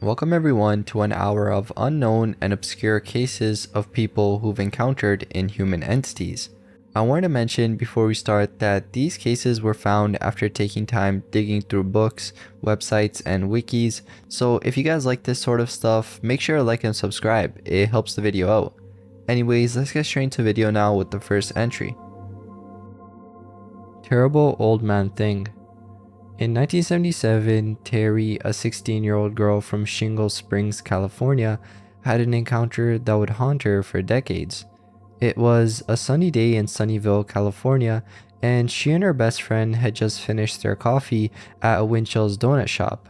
Welcome everyone to an hour of unknown and obscure cases of people who've encountered inhuman entities. I want to mention before we start that these cases were found after taking time digging through books, websites, and wikis, so if you guys like this sort of stuff, make sure to like and subscribe, it helps the video out. Anyways, let's get straight into the video now with the first entry. Terrible Old Man Thing. In 1977, Terry, a 16-year-old girl from Shingle Springs, California, had an encounter that would haunt her for decades. It was a sunny day in Sunnyvale, California, and she and her best friend had just finished their coffee at a Winchell's donut shop.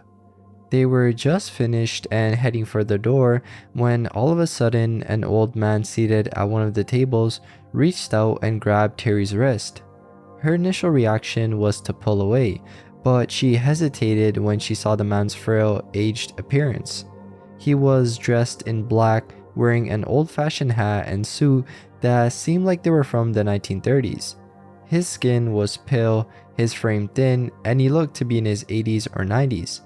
They were just finished and heading for the door when all of a sudden an old man seated at one of the tables reached out and grabbed Terry's wrist. Her initial reaction was to pull away, but she hesitated when she saw the man's frail, aged appearance. He was dressed in black, wearing an old-fashioned hat and suit that seemed like they were from the 1930s. His skin was pale, his frame thin, and he looked to be in his 80s or 90s.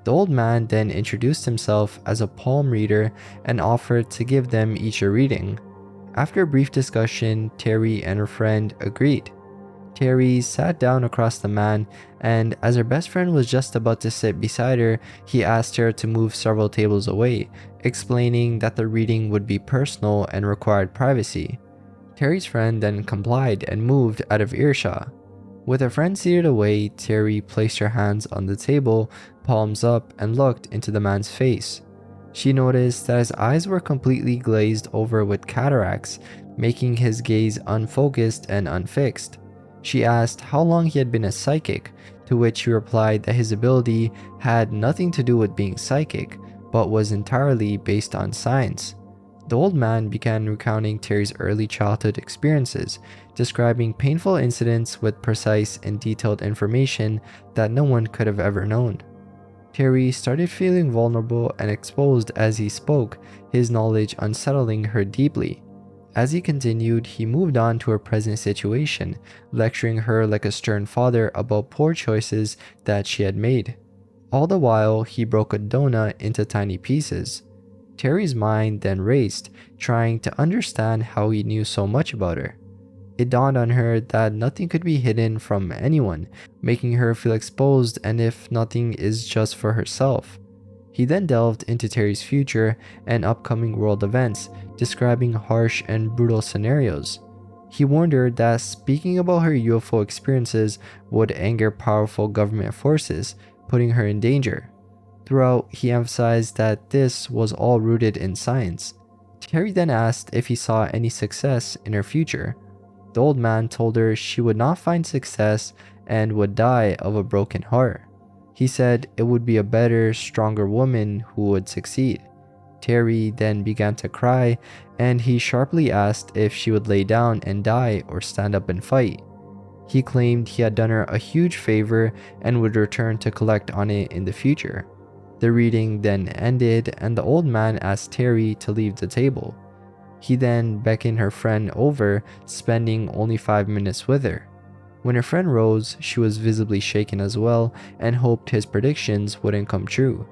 The old man then introduced himself as a palm reader and offered to give them each a reading. After a brief discussion, Terry and her friend agreed. Terry sat down across the man, and as her best friend was just about to sit beside her, he asked her to move several tables away, explaining that the reading would be personal and required privacy. Terry's friend then complied and moved out of earshot. With her friend seated away, Terry placed her hands on the table, palms up, and looked into the man's face. She noticed that his eyes were completely glazed over with cataracts, making his gaze unfocused and unfixed. She asked how long he had been a psychic, to which he replied that his ability had nothing to do with being psychic, but was entirely based on science. The old man began recounting Terry's early childhood experiences, describing painful incidents with precise and detailed information that no one could have ever known. Terry started feeling vulnerable and exposed as he spoke, his knowledge unsettling her deeply. As he continued, he moved on to her present situation, lecturing her like a stern father about poor choices that she had made. All the while, he broke a donut into tiny pieces. Terry's mind then raced, trying to understand how he knew so much about her. It dawned on her that nothing could be hidden from anyone, making her feel exposed, and if nothing is just for herself. He then delved into Terry's future and upcoming world events, describing harsh and brutal scenarios. He warned her that speaking about her UFO experiences would anger powerful government forces, putting her in danger. Throughout, he emphasized that this was all rooted in science. Terry then asked if he saw any success in her future. The old man told her she would not find success and would die of a broken heart. He said it would be a better, stronger woman who would succeed. Terry then began to cry, and he sharply asked if she would lay down and die or stand up and fight. He claimed he had done her a huge favor and would return to collect on it in the future. The reading then ended, and the old man asked Terry to leave the table. He then beckoned her friend over, spending only 5 minutes with her. When her friend rose, she was visibly shaken as well and hoped his predictions wouldn't come true.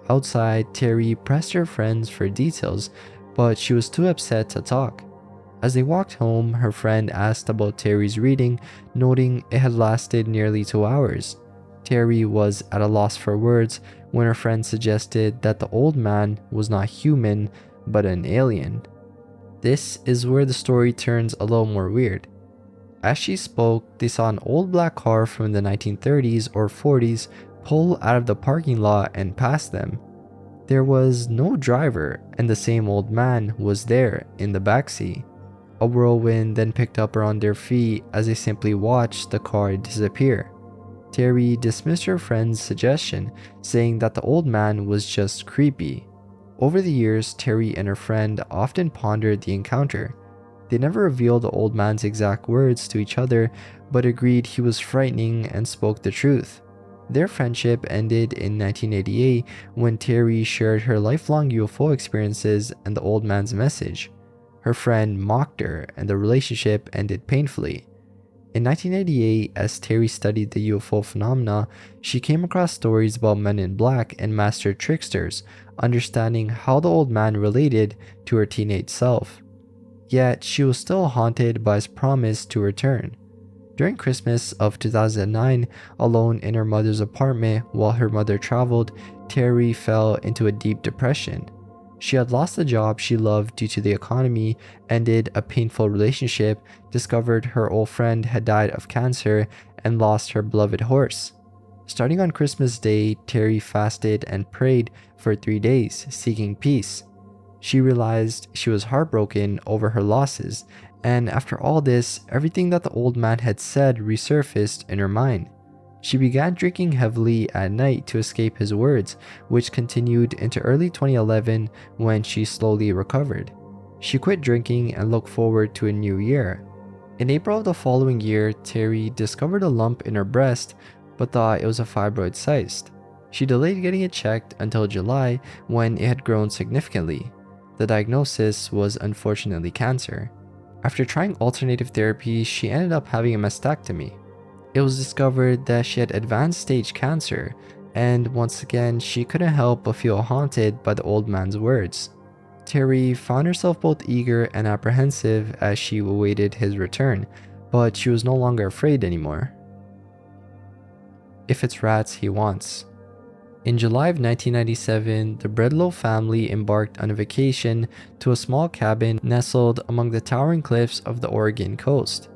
Outside, Terry pressed her friends for details, but she was too upset to talk. As they walked home, her friend asked about Terry's reading, noting it had lasted nearly 2 hours. Terry was at a loss for words when her friend suggested that the old man was not human, but an alien. This is where the story turns a little more weird. As she spoke, they saw an old black car from the 1930s or 40s pull out of the parking lot and pass them. There was no driver, and the same old man was there in the backseat. A whirlwind then picked up around their feet as they simply watched the car disappear. Terry dismissed her friend's suggestion, saying that the old man was just creepy. Over the years, Terry and her friend often pondered the encounter. They never revealed the old man's exact words to each other, but agreed he was frightening and spoke the truth. Their friendship ended in 1988 when Terry shared her lifelong UFO experiences and the old man's message. Her friend mocked her, and the relationship ended painfully. In 1988, as Terry studied the UFO phenomena, she came across stories about men in black and master tricksters, understanding how the old man related to her teenage self. Yet, she was still haunted by his promise to return. During Christmas of 2009, alone in her mother's apartment while her mother traveled, Terry fell into a deep depression. She had lost the job she loved due to the economy, ended a painful relationship, discovered her old friend had died of cancer, and lost her beloved horse. Starting on Christmas Day, Terry fasted and prayed for 3 days, seeking peace. She realized she was heartbroken over her losses, and after all this, everything that the old man had said resurfaced in her mind. She began drinking heavily at night to escape his words, which continued into early 2011 when she slowly recovered. She quit drinking and looked forward to a new year. In April of the following year, Terry discovered a lump in her breast but thought it was a fibroid cyst. She delayed getting it checked until July when it had grown significantly. The diagnosis was unfortunately cancer. After trying alternative therapy, she ended up having a mastectomy. It was discovered that she had advanced stage cancer, and once again, she couldn't help but feel haunted by the old man's words. Terry found herself both eager and apprehensive as she awaited his return, but she was no longer afraid anymore. If it's rats he wants. In July of 1997, the Bredlow family embarked on a vacation to a small cabin nestled among the towering cliffs of the Oregon coast.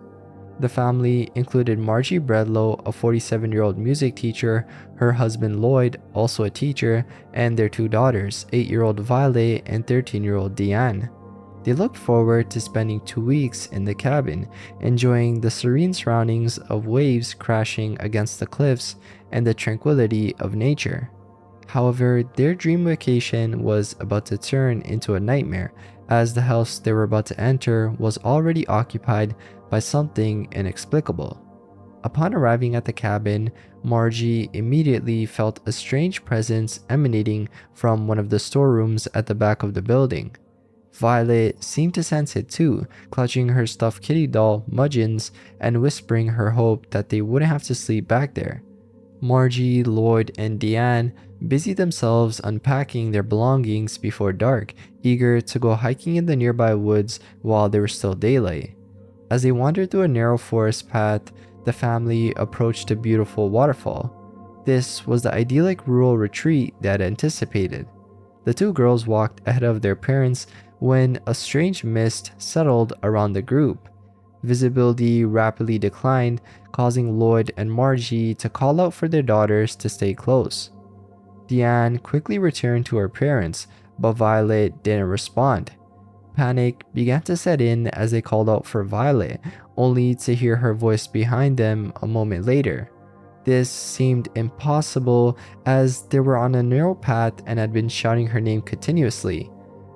The family included Margie Bredlow, a 47-year-old music teacher, her husband Lloyd, also a teacher, and their 2 daughters, 8-year-old Violet and 13-year-old Deanne. They looked forward to spending 2 weeks in the cabin, enjoying the serene surroundings of waves crashing against the cliffs and the tranquility of nature. However, their dream vacation was about to turn into a nightmare, as the house they were about to enter was already occupied by something inexplicable. Upon arriving at the cabin, Margie immediately felt a strange presence emanating from one of the storerooms at the back of the building. Violet seemed to sense it too, clutching her stuffed kitty doll, Mudgeons, and whispering her hope that they wouldn't have to sleep back there. Margie, Lloyd, and Deanne busied themselves unpacking their belongings before dark, eager to go hiking in the nearby woods while there was still daylight. As they wandered through a narrow forest path, the family approached a beautiful waterfall. This was the idyllic rural retreat they had anticipated. The 2 girls walked ahead of their parents when a strange mist settled around the group. Visibility rapidly declined, causing Lloyd and Margie to call out for their daughters to stay close. Deanne quickly returned to her parents, but Violet didn't respond. Panic began to set in as they called out for Violet, only to hear her voice behind them a moment later. This seemed impossible as they were on a narrow path and had been shouting her name continuously.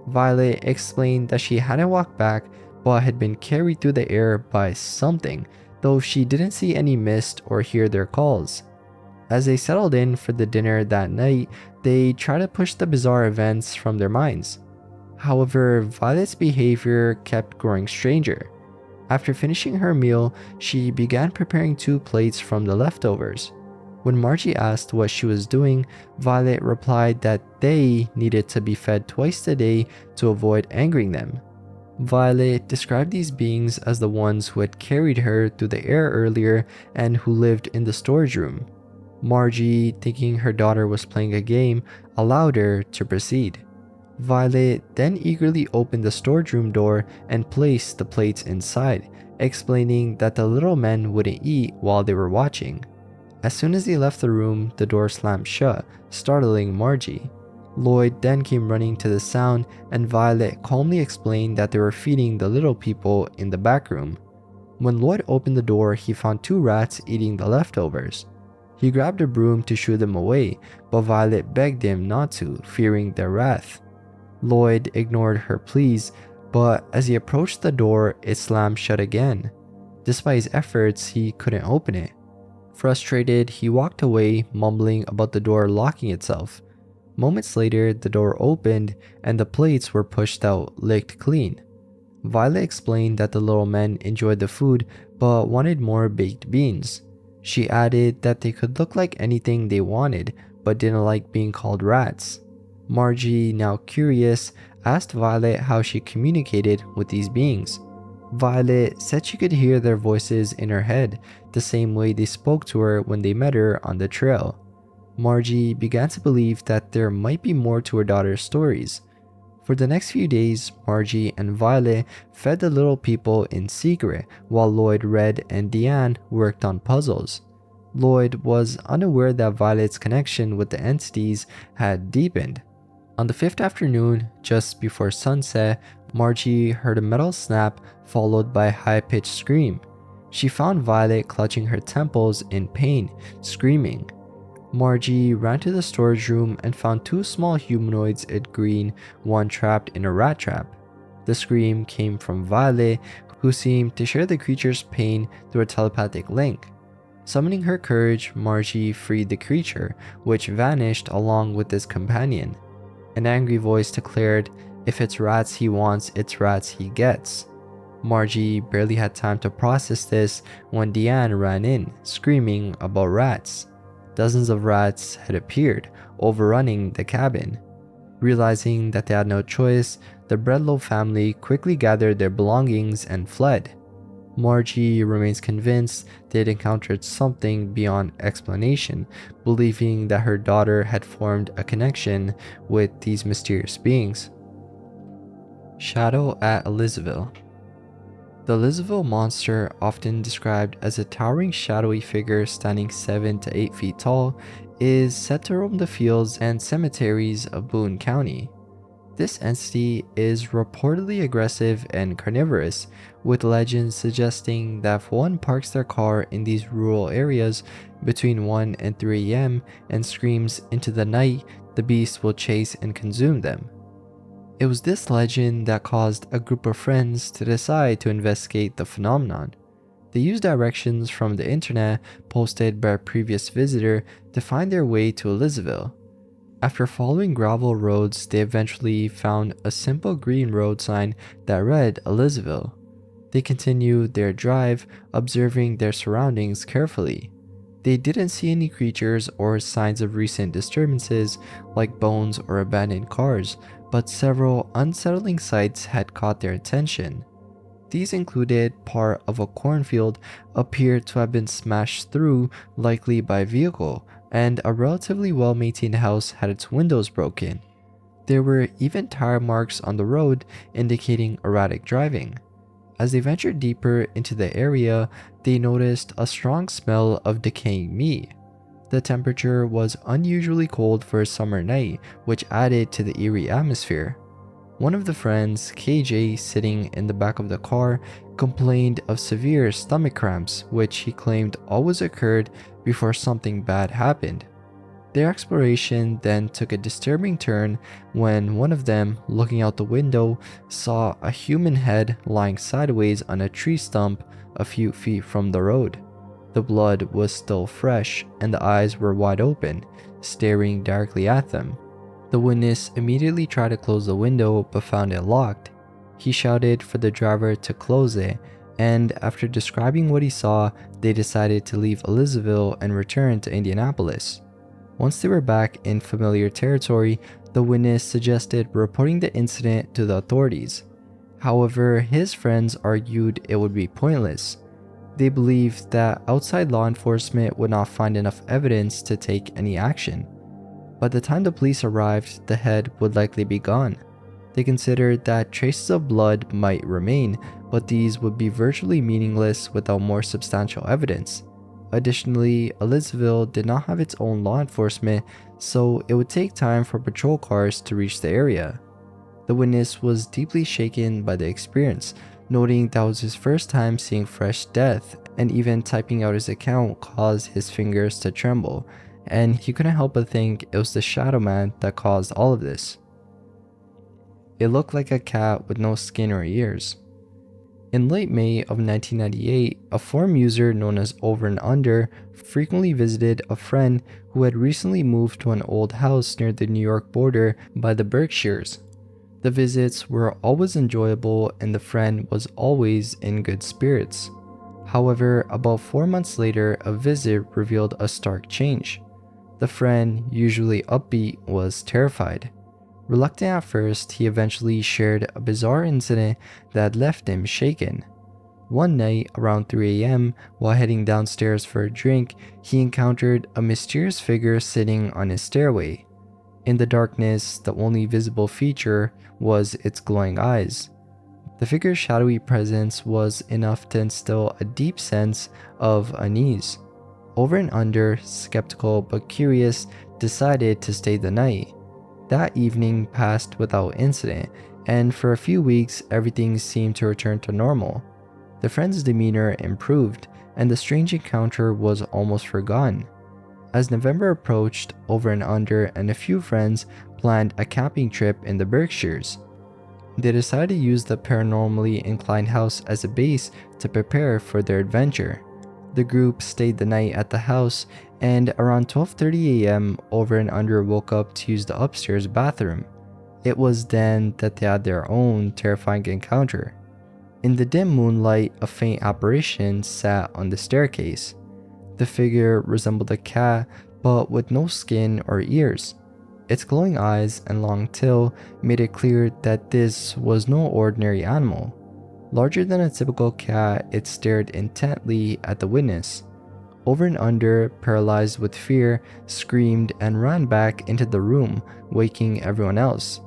Violet explained that she hadn't walked back but had been carried through the air by something, though she didn't see any mist or hear their calls. As they settled in for the dinner that night, they tried to push the bizarre events from their minds. However, Violet's behavior kept growing stranger. After finishing her meal, she began preparing 2 plates from the leftovers. When Margie asked what she was doing, Violet replied that they needed to be fed twice a day to avoid angering them. Violet described these beings as the ones who had carried her through the air earlier and who lived in the storage room. Margie, thinking her daughter was playing a game, allowed her to proceed. Violet then eagerly opened the storage room door and placed the plates inside, explaining that the little men wouldn't eat while they were watching. As soon as they left the room, the door slammed shut, startling Margie. Lloyd then came running to the sound, and Violet calmly explained that they were feeding the little people in the back room. When Lloyd opened the door, he found 2 rats eating the leftovers. He grabbed a broom to shoo them away, but Violet begged him not to, fearing their wrath. Lloyd ignored her pleas, but as he approached the door, it slammed shut again. Despite his efforts, he couldn't open it. Frustrated, he walked away, mumbling about the door locking itself. Moments later, the door opened and the plates were pushed out, licked clean. Violet explained that the little men enjoyed the food but wanted more baked beans. She added that they could look like anything they wanted but didn't like being called rats. Margie, now curious, asked Violet how she communicated with these beings. Violet said she could hear their voices in her head, the same way they spoke to her when they met her on the trail. Margie began to believe that there might be more to her daughter's stories. For the next few days, Margie and Violet fed the little people in secret while Lloyd, Red, and Deanne worked on puzzles. Lloyd was unaware that Violet's connection with the entities had deepened. On the fifth afternoon, just before sunset, Margie heard a metal snap followed by a high-pitched scream. She found Violet clutching her temples in pain, screaming. Margie ran to the storage room and found two small humanoids in green, one trapped in a rat trap. The scream came from Violet, who seemed to share the creature's pain through a telepathic link. Summoning her courage, Margie freed the creature, which vanished along with its companion. An angry voice declared, "If it's rats he wants, it's rats he gets." Margie barely had time to process this when Deanne ran in, screaming about rats. Dozens of rats had appeared, overrunning the cabin. Realizing that they had no choice, the Breadlow family quickly gathered their belongings and fled. Margie remains convinced they'd encountered something beyond explanation, believing that her daughter had formed a connection with these mysterious beings. Shadow at Eliaville. The Eliaville monster, often described as a towering shadowy figure standing 7 to 8 feet tall, is said to roam the fields and cemeteries of Boone County. This entity is reportedly aggressive and carnivorous, with legends suggesting that if one parks their car in these rural areas between 1 and 3 a.m. and screams into the night, the beast will chase and consume them. It was this legend that caused a group of friends to decide to investigate the phenomenon. They used directions from the internet posted by a previous visitor to find their way to Eliaville. After following gravel roads, they eventually found a simple green road sign that read Eliaville. They continued their drive, observing their surroundings carefully. They didn't see any creatures or signs of recent disturbances like bones or abandoned cars, but several unsettling sights had caught their attention. These included part of a cornfield appeared to have been smashed through, likely by a vehicle, and a relatively well-maintained house had its windows broken. There were even tire marks on the road indicating erratic driving. As they ventured deeper into the area, they noticed a strong smell of decaying meat. The temperature was unusually cold for a summer night, which added to the eerie atmosphere. One of the friends, KJ, sitting in the back of the car, complained of severe stomach cramps, which he claimed always occurred before something bad happened. Their exploration then took a disturbing turn when one of them, looking out the window, saw a human head lying sideways on a tree stump a few feet from the road. The blood was still fresh and the eyes were wide open, staring directly at them. The witness immediately tried to close the window but found it locked. He shouted for the driver to close it, and after describing what he saw, they decided to leave Eliaville and return to Indianapolis. Once they were back in familiar territory, the witness suggested reporting the incident to the authorities. However, his friends argued it would be pointless. They believed that outside law enforcement would not find enough evidence to take any action. By the time the police arrived, the head would likely be gone. They considered that traces of blood might remain, but these would be virtually meaningless without more substantial evidence. Additionally, Eliaville did not have its own law enforcement, so it would take time for patrol cars to reach the area. The witness was deeply shaken by the experience, noting that was his first time seeing fresh death, and even typing out his account caused his fingers to tremble, and he couldn't help but think it was the Shadow Man that caused all of this. It looked like a cat with no skin or ears. In late May of 1998, a forum user known as Over and Under frequently visited a friend who had recently moved to an old house near the New York border by the Berkshires. The visits were always enjoyable and the friend was always in good spirits. However, about 4 months later, a visit revealed a stark change. The friend, usually upbeat, was terrified. Reluctant at first, he eventually shared a bizarre incident that left him shaken. One night, around 3 a.m., while heading downstairs for a drink, he encountered a mysterious figure sitting on his stairway. In the darkness, the only visible feature was its glowing eyes. The figure's shadowy presence was enough to instill a deep sense of unease. Over and Under, skeptical but curious, decided to stay the night. That evening passed without incident, and for a few weeks everything seemed to return to normal. The friend's demeanor improved, and the strange encounter was almost forgotten. As November approached, Over and Under and a few friends planned a camping trip in the Berkshires. They decided to use the paranormally inclined house as a base to prepare for their adventure. The group stayed the night at the house, and around 12:30 a.m., Over and Under woke up to use the upstairs bathroom. It was then that they had their own terrifying encounter. In the dim moonlight, a faint apparition sat on the staircase. The figure resembled a cat, but with no skin or ears. Its glowing eyes and long tail made it clear that this was no ordinary animal. Larger than a typical cat, it stared intently at the witness. Over and Under, paralyzed with fear, screamed and ran back into the room, waking everyone else.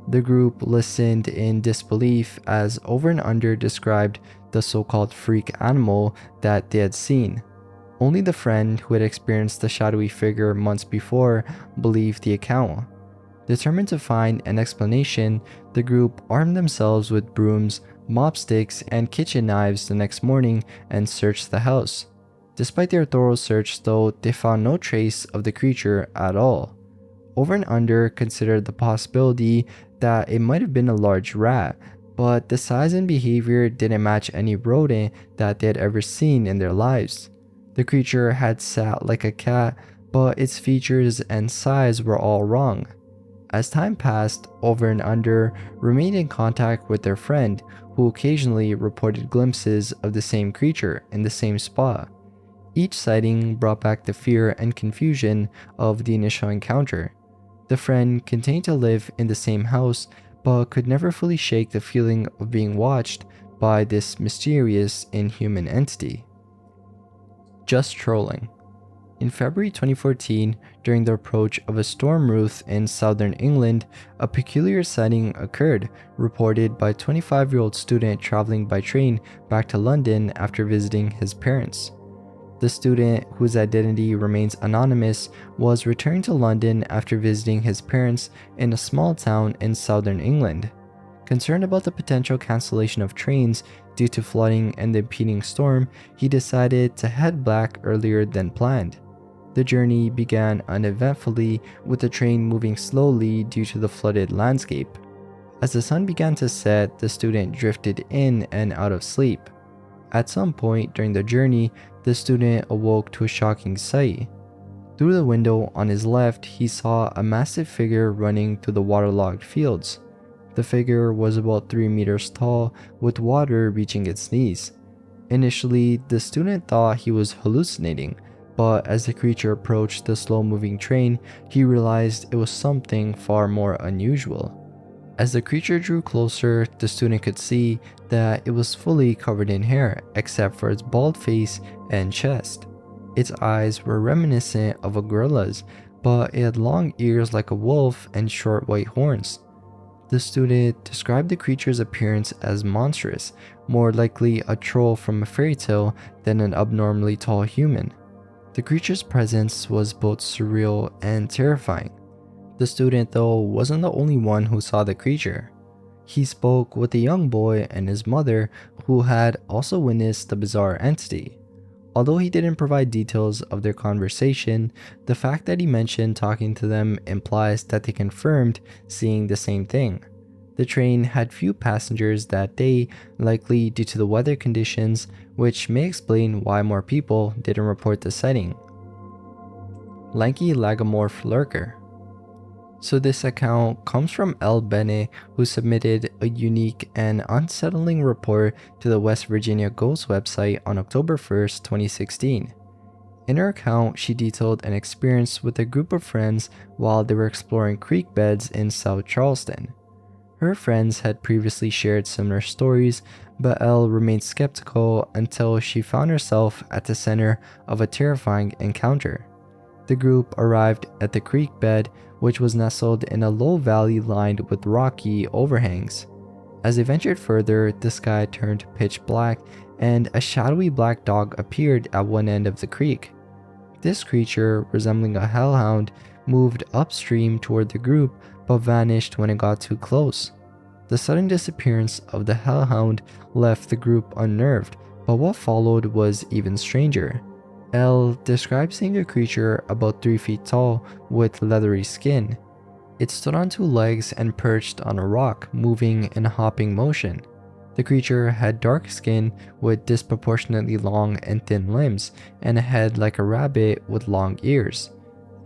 The group listened in disbelief as Over and Under described the so-called freak animal that they had seen. Only the friend who had experienced the shadowy figure months before believed the account. Determined to find an explanation, the group armed themselves with brooms, mop sticks, and kitchen knives the next morning and searched the house. Despite their thorough search though, they found no trace of the creature at all. Over and Under considered the possibility that it might have been a large rat, but the size and behavior didn't match any rodent that they had ever seen in their lives. The creature had sat like a cat, but its features and size were all wrong. As time passed, Over and Under remained in contact with their friend, who occasionally reported glimpses of the same creature in the same spot. Each sighting brought back the fear and confusion of the initial encounter. The friend continued to live in the same house, but could never fully shake the feeling of being watched by this mysterious inhuman entity. Just trolling. In February 2014, during the approach of a storm Ruth in southern England, a peculiar sighting occurred, reported by a 25-year-old student traveling by train back to London after visiting his parents. The student, whose identity remains anonymous, was returning to London after visiting his parents in a small town in southern England. Concerned about the potential cancellation of trains due to flooding and the impending storm, he decided to head back earlier than planned. The journey began uneventfully, with the train moving slowly due to the flooded landscape. As the sun began to set, the student drifted in and out of sleep. At some point during the journey, the student awoke to a shocking sight. Through the window on his left, he saw a massive figure running through the waterlogged fields. The figure was about 3 meters tall, with water reaching its knees. Initially, the student thought he was hallucinating, but as the creature approached the slow-moving train, he realized it was something far more unusual. As the creature drew closer, the student could see that it was fully covered in hair, except for its bald face and chest. Its eyes were reminiscent of a gorilla's, but it had long ears like a wolf and short white horns. The student described the creature's appearance as monstrous, more likely a troll from a fairy tale than an abnormally tall human. The creature's presence was both surreal and terrifying. The student, though, wasn't the only one who saw the creature. He spoke with a young boy and his mother, who had also witnessed the bizarre entity. Although he didn't provide details of their conversation, the fact that he mentioned talking to them implies that they confirmed seeing the same thing. The train had few passengers that day, likely due to the weather conditions, which may explain why more people didn't report the sighting. Lanky lagomorph lurker. So this account comes from El Bene, who submitted a unique and unsettling report to the West Virginia Ghost website on October 1st, 2016. In her account, she detailed an experience with a group of friends while they were exploring creek beds in South Charleston. Her friends had previously shared similar stories, but Elle remained skeptical until she found herself at the center of a terrifying encounter. The group arrived at the creek bed, which was nestled in a low valley lined with rocky overhangs. As they ventured further, the sky turned pitch black, and a shadowy black dog appeared at one end of the creek. This creature, resembling a hellhound, moved upstream toward the group but vanished when it got too close. The sudden disappearance of the hellhound left the group unnerved, but what followed was even stranger. Elle described seeing a creature about 3 feet tall with leathery skin. It stood on 2 legs and perched on a rock, moving in a hopping motion. The creature had dark skin with disproportionately long and thin limbs, and a head like a rabbit with long ears.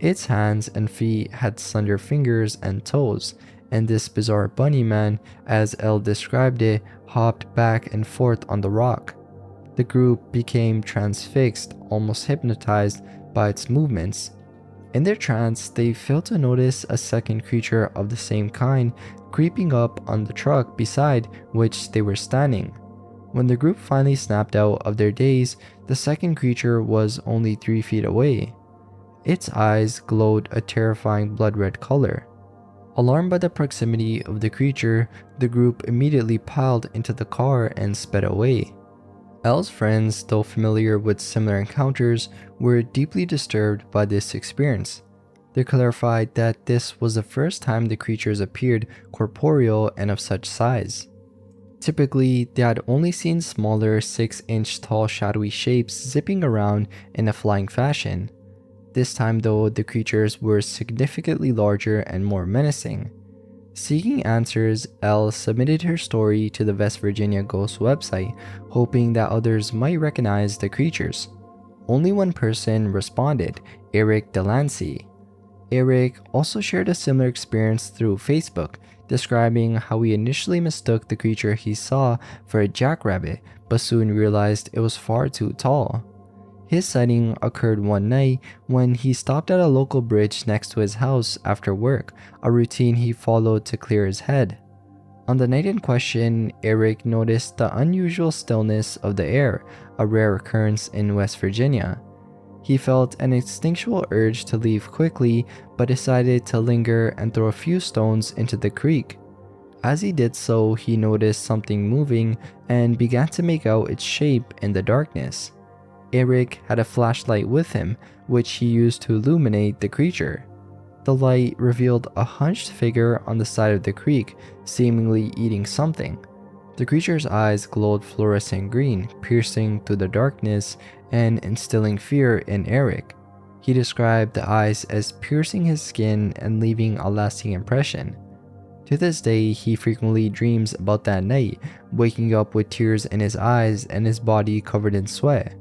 Its hands and feet had slender fingers and toes, and this bizarre bunny man, as Elle described it, hopped back and forth on the rock. The group became transfixed, almost hypnotized by its movements. In their trance, they failed to notice a second creature of the same kind creeping up on the truck beside which they were standing. When the group finally snapped out of their daze, the second creature was only 3 feet away. Its eyes glowed a terrifying blood-red color. Alarmed by the proximity of the creature, the group immediately piled into the car and sped away. Elle's friends, though familiar with similar encounters, were deeply disturbed by this experience. They clarified that this was the first time the creatures appeared corporeal and of such size. Typically, they had only seen smaller 6-inch tall shadowy shapes zipping around in a flying fashion. This time though, the creatures were significantly larger and more menacing. Seeking answers, Elle submitted her story to the West Virginia Ghost website, hoping that others might recognize the creatures. Only one person responded, Eric Delancey. Eric also shared a similar experience through Facebook, describing how he initially mistook the creature he saw for a jackrabbit, but soon realized it was far too tall. His sighting occurred one night when he stopped at a local bridge next to his house after work, a routine he followed to clear his head. On the night in question, Eric noticed the unusual stillness of the air, a rare occurrence in West Virginia. He felt an instinctual urge to leave quickly, but decided to linger and throw a few stones into the creek. As he did so, he noticed something moving and began to make out its shape in the darkness. Eric had a flashlight with him, which he used to illuminate the creature. The light revealed a hunched figure on the side of the creek, seemingly eating something. The creature's eyes glowed fluorescent green, piercing through the darkness and instilling fear in Eric. He described the eyes as piercing his skin and leaving a lasting impression. To this day, he frequently dreams about that night, waking up with tears in his eyes and his body covered in sweat.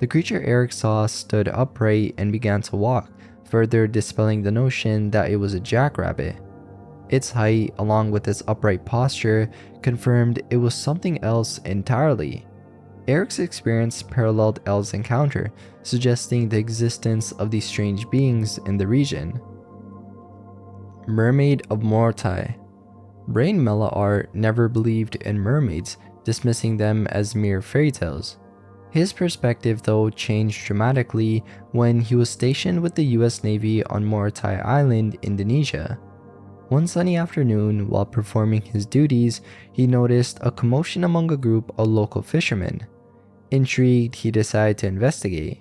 The creature Eric saw stood upright and began to walk, further dispelling the notion that it was a jackrabbit. Its height, along with its upright posture, confirmed it was something else entirely. Eric's experience paralleled Elle's encounter, suggesting the existence of these strange beings in the region. Mermaid of Mortai. Brain Mellar never believed in mermaids, dismissing them as mere fairy tales. His perspective, though, changed dramatically when he was stationed with the US Navy on Morotai Island, Indonesia. One sunny afternoon, while performing his duties, he noticed a commotion among a group of local fishermen. Intrigued, he decided to investigate.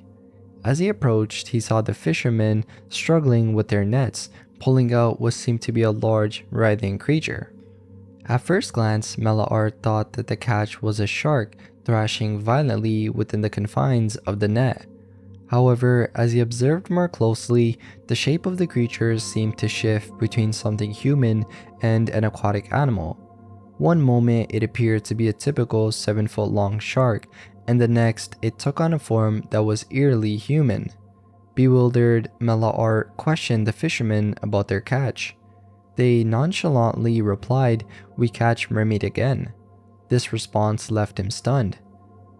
As he approached, he saw the fishermen struggling with their nets, pulling out what seemed to be a large, writhing creature. At first glance, Mellar thought that the catch was a shark thrashing violently within the confines of the net. However, as he observed more closely, the shape of the creature seemed to shift between something human and an aquatic animal. One moment it appeared to be a typical 7-foot-long shark, and the next it took on a form that was eerily human. Bewildered, Mellar questioned the fishermen about their catch. They nonchalantly replied, "We catch mermaid again." This response left him stunned.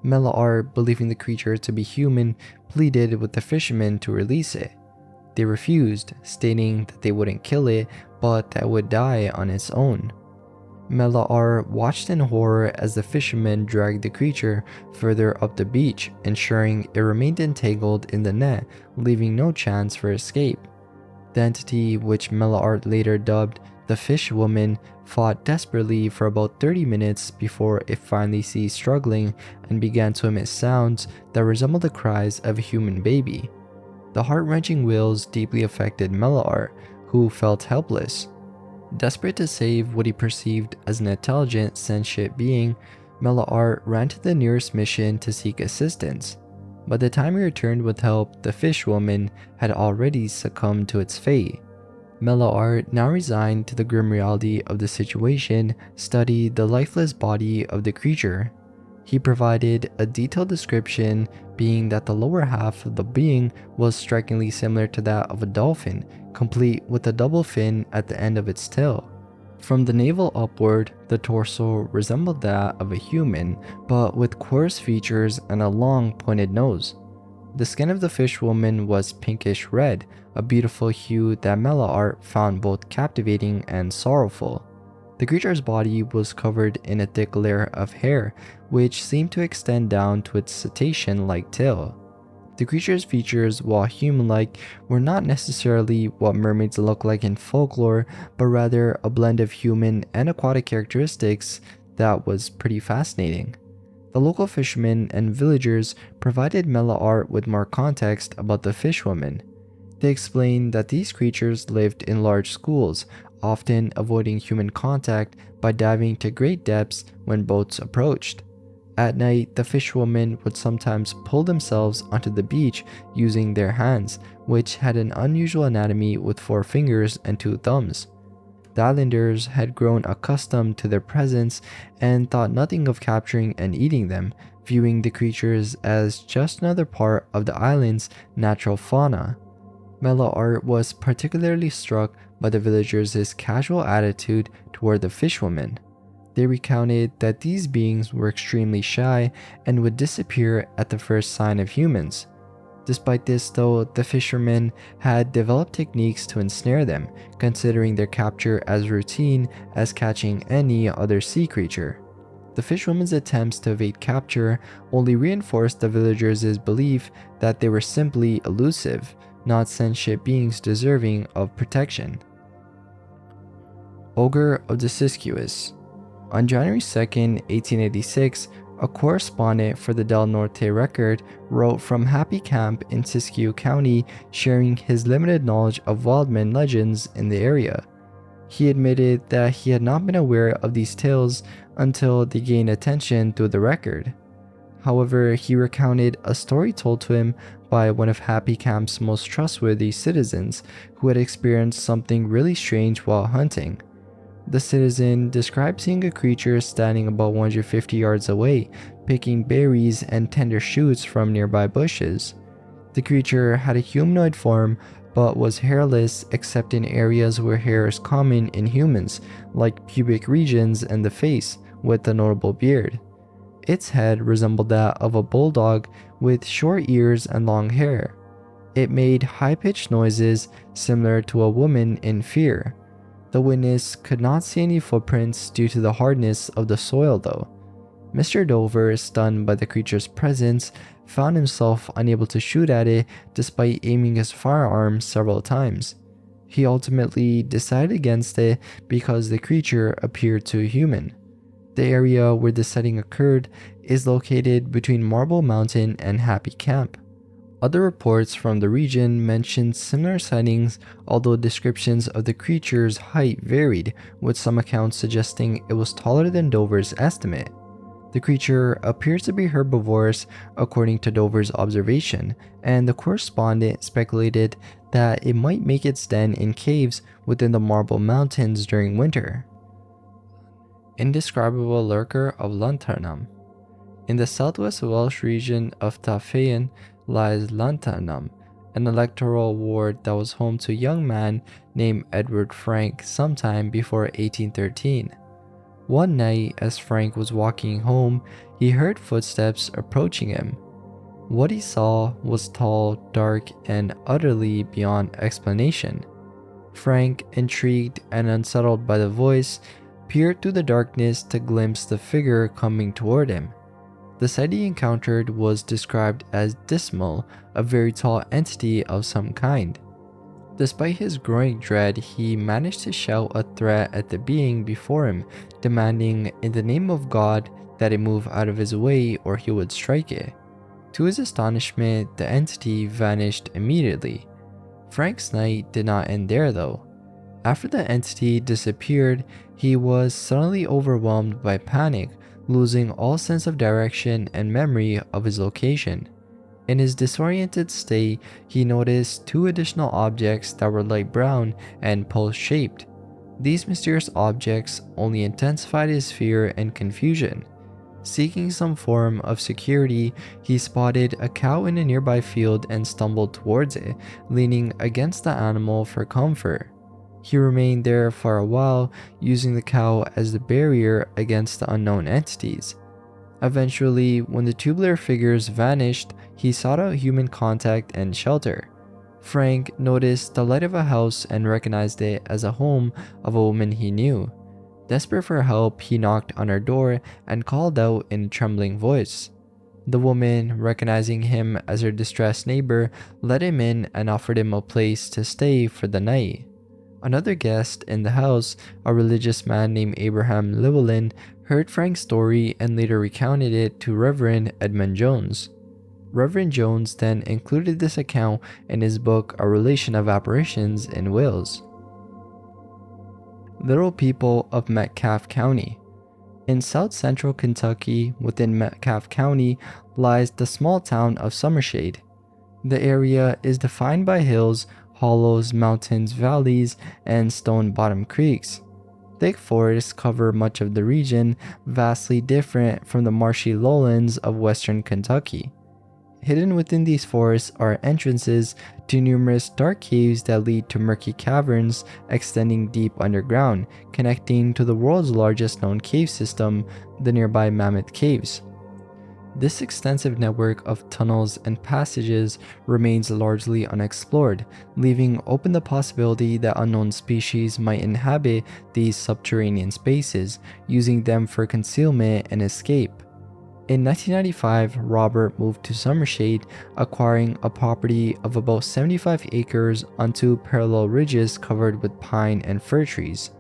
Mellar, believing the creature to be human, pleaded with the fishermen to release it. They refused, stating that they wouldn't kill it, but that it would die on its own. Mellar watched in horror as the fishermen dragged the creature further up the beach, ensuring it remained entangled in the net, leaving no chance for escape. The entity, which Mellar later dubbed the Fish Woman, fought desperately for about 30 minutes before it finally ceased struggling and began to emit sounds that resembled the cries of a human baby. The heart-wrenching wails deeply affected Mellar, who felt helpless. Desperate to save what he perceived as an intelligent, sentient being, Mellar ran to the nearest mission to seek assistance. By the time he returned with help, the fish woman had already succumbed to its fate. Mellar, now resigned to the grim reality of the situation, studied the lifeless body of the creature. He provided a detailed description, being that the lower half of the being was strikingly similar to that of a dolphin, complete with a double fin at the end of its tail. From the navel upward, the torso resembled that of a human, but with coarse features and a long, pointed nose. The skin of the fish woman was pinkish red, a beautiful hue that Mellar found both captivating and sorrowful. The creature's body was covered in a thick layer of hair, which seemed to extend down to its cetacean-like tail. The creature's features, while human-like, were not necessarily what mermaids look like in folklore, but rather a blend of human and aquatic characteristics that was pretty fascinating. The local fishermen and villagers provided Mellar with more context about the fishwoman. They explained that these creatures lived in large schools, often avoiding human contact by diving to great depths when boats approached. At night, the fishwoman would sometimes pull themselves onto the beach using their hands, which had an unusual anatomy with 4 fingers and 2 thumbs. The islanders had grown accustomed to their presence and thought nothing of capturing and eating them, viewing the creatures as just another part of the island's natural fauna. Mellar was particularly struck by the villagers' casual attitude toward the fishwoman. They recounted that these beings were extremely shy and would disappear at the first sign of humans. Despite this though, the fishermen had developed techniques to ensnare them, considering their capture as routine as catching any other sea creature. The fishwoman's attempts to evade capture only reinforced the villagers' belief that they were simply elusive, not sentient beings deserving of protection. Ogre of the thecisus. On January 2, 1886, a correspondent for the Del Norte Record wrote from Happy Camp in Siskiyou County, sharing his limited knowledge of wildman legends in the area. He admitted that he had not been aware of these tales until they gained attention through the record. However, he recounted a story told to him by one of Happy Camp's most trustworthy citizens who had experienced something really strange while hunting. The citizen described seeing a creature standing about 150 yards away, picking berries and tender shoots from nearby bushes. The creature had a humanoid form but was hairless except in areas where hair is common in humans, like pubic regions and the face, with a notable beard. Its head resembled that of a bulldog with short ears and long hair. It made high-pitched noises similar to a woman in fear. The witness could not see any footprints due to the hardness of the soil though. Mr. Dover, stunned by the creature's presence, found himself unable to shoot at it despite aiming his firearm several times. He ultimately decided against it because the creature appeared too human. The area where the sighting occurred is located between Marble Mountain and Happy Camp. Other reports from the region mentioned similar sightings, although descriptions of the creature's height varied, with some accounts suggesting it was taller than Dover's estimate. The creature appears to be herbivorous according to Dover's observation, and the correspondent speculated that it might make its den in caves within the Marble Mountains during winter. Indescribable lurker of Lanternam. In the southwest Welsh region of Tafaen lies Lanternam, an electoral ward that was home to a young man named Edward Frank sometime before 1813. One night, as Frank was walking home, he heard footsteps approaching him. What he saw was tall, dark, and utterly beyond explanation. Frank, intrigued and unsettled by the voice, peered through the darkness to glimpse the figure coming toward him. The sight he encountered was described as dismal, a very tall entity of some kind. Despite his growing dread, he managed to shout a threat at the being before him, demanding in the name of God that it move out of his way or he would strike it. To his astonishment, the entity vanished immediately. Frank's night did not end there though. After the entity disappeared, he was suddenly overwhelmed by panic, losing all sense of direction and memory of his location. In his disoriented state, he noticed two additional objects that were light brown and pulse-shaped. These mysterious objects only intensified his fear and confusion. Seeking some form of security, he spotted a cow in a nearby field and stumbled towards it, leaning against the animal for comfort. He remained there for a while, using the cow as the barrier against the unknown entities. Eventually, when the tubular figures vanished, he sought out human contact and shelter. Frank noticed the light of a house and recognized it as a home of a woman he knew. Desperate for help, he knocked on her door and called out in a trembling voice. The woman, recognizing him as her distressed neighbor, let him in and offered him a place to stay for the night. Another guest in the house, a religious man named Abraham Llewellyn, heard Frank's story and later recounted it to Reverend Edmund Jones. Reverend Jones then included this account in his book A Relation of Apparitions in Wales. Little People of Metcalfe County. In south-central Kentucky, within Metcalfe County, lies the small town of Summershade. The area is defined by hills, hollows, mountains, valleys, and stone-bottom creeks. Thick forests cover much of the region, vastly different from the marshy lowlands of western Kentucky. Hidden within these forests are entrances to numerous dark caves that lead to murky caverns extending deep underground, connecting to the world's largest known cave system, the nearby Mammoth Caves. This extensive network of tunnels and passages remains largely unexplored, leaving open the possibility that unknown species might inhabit these subterranean spaces, using them for concealment and escape. In 1995, Robert moved to Summershade, acquiring a property of about 75 acres on two parallel ridges covered with pine and fir trees.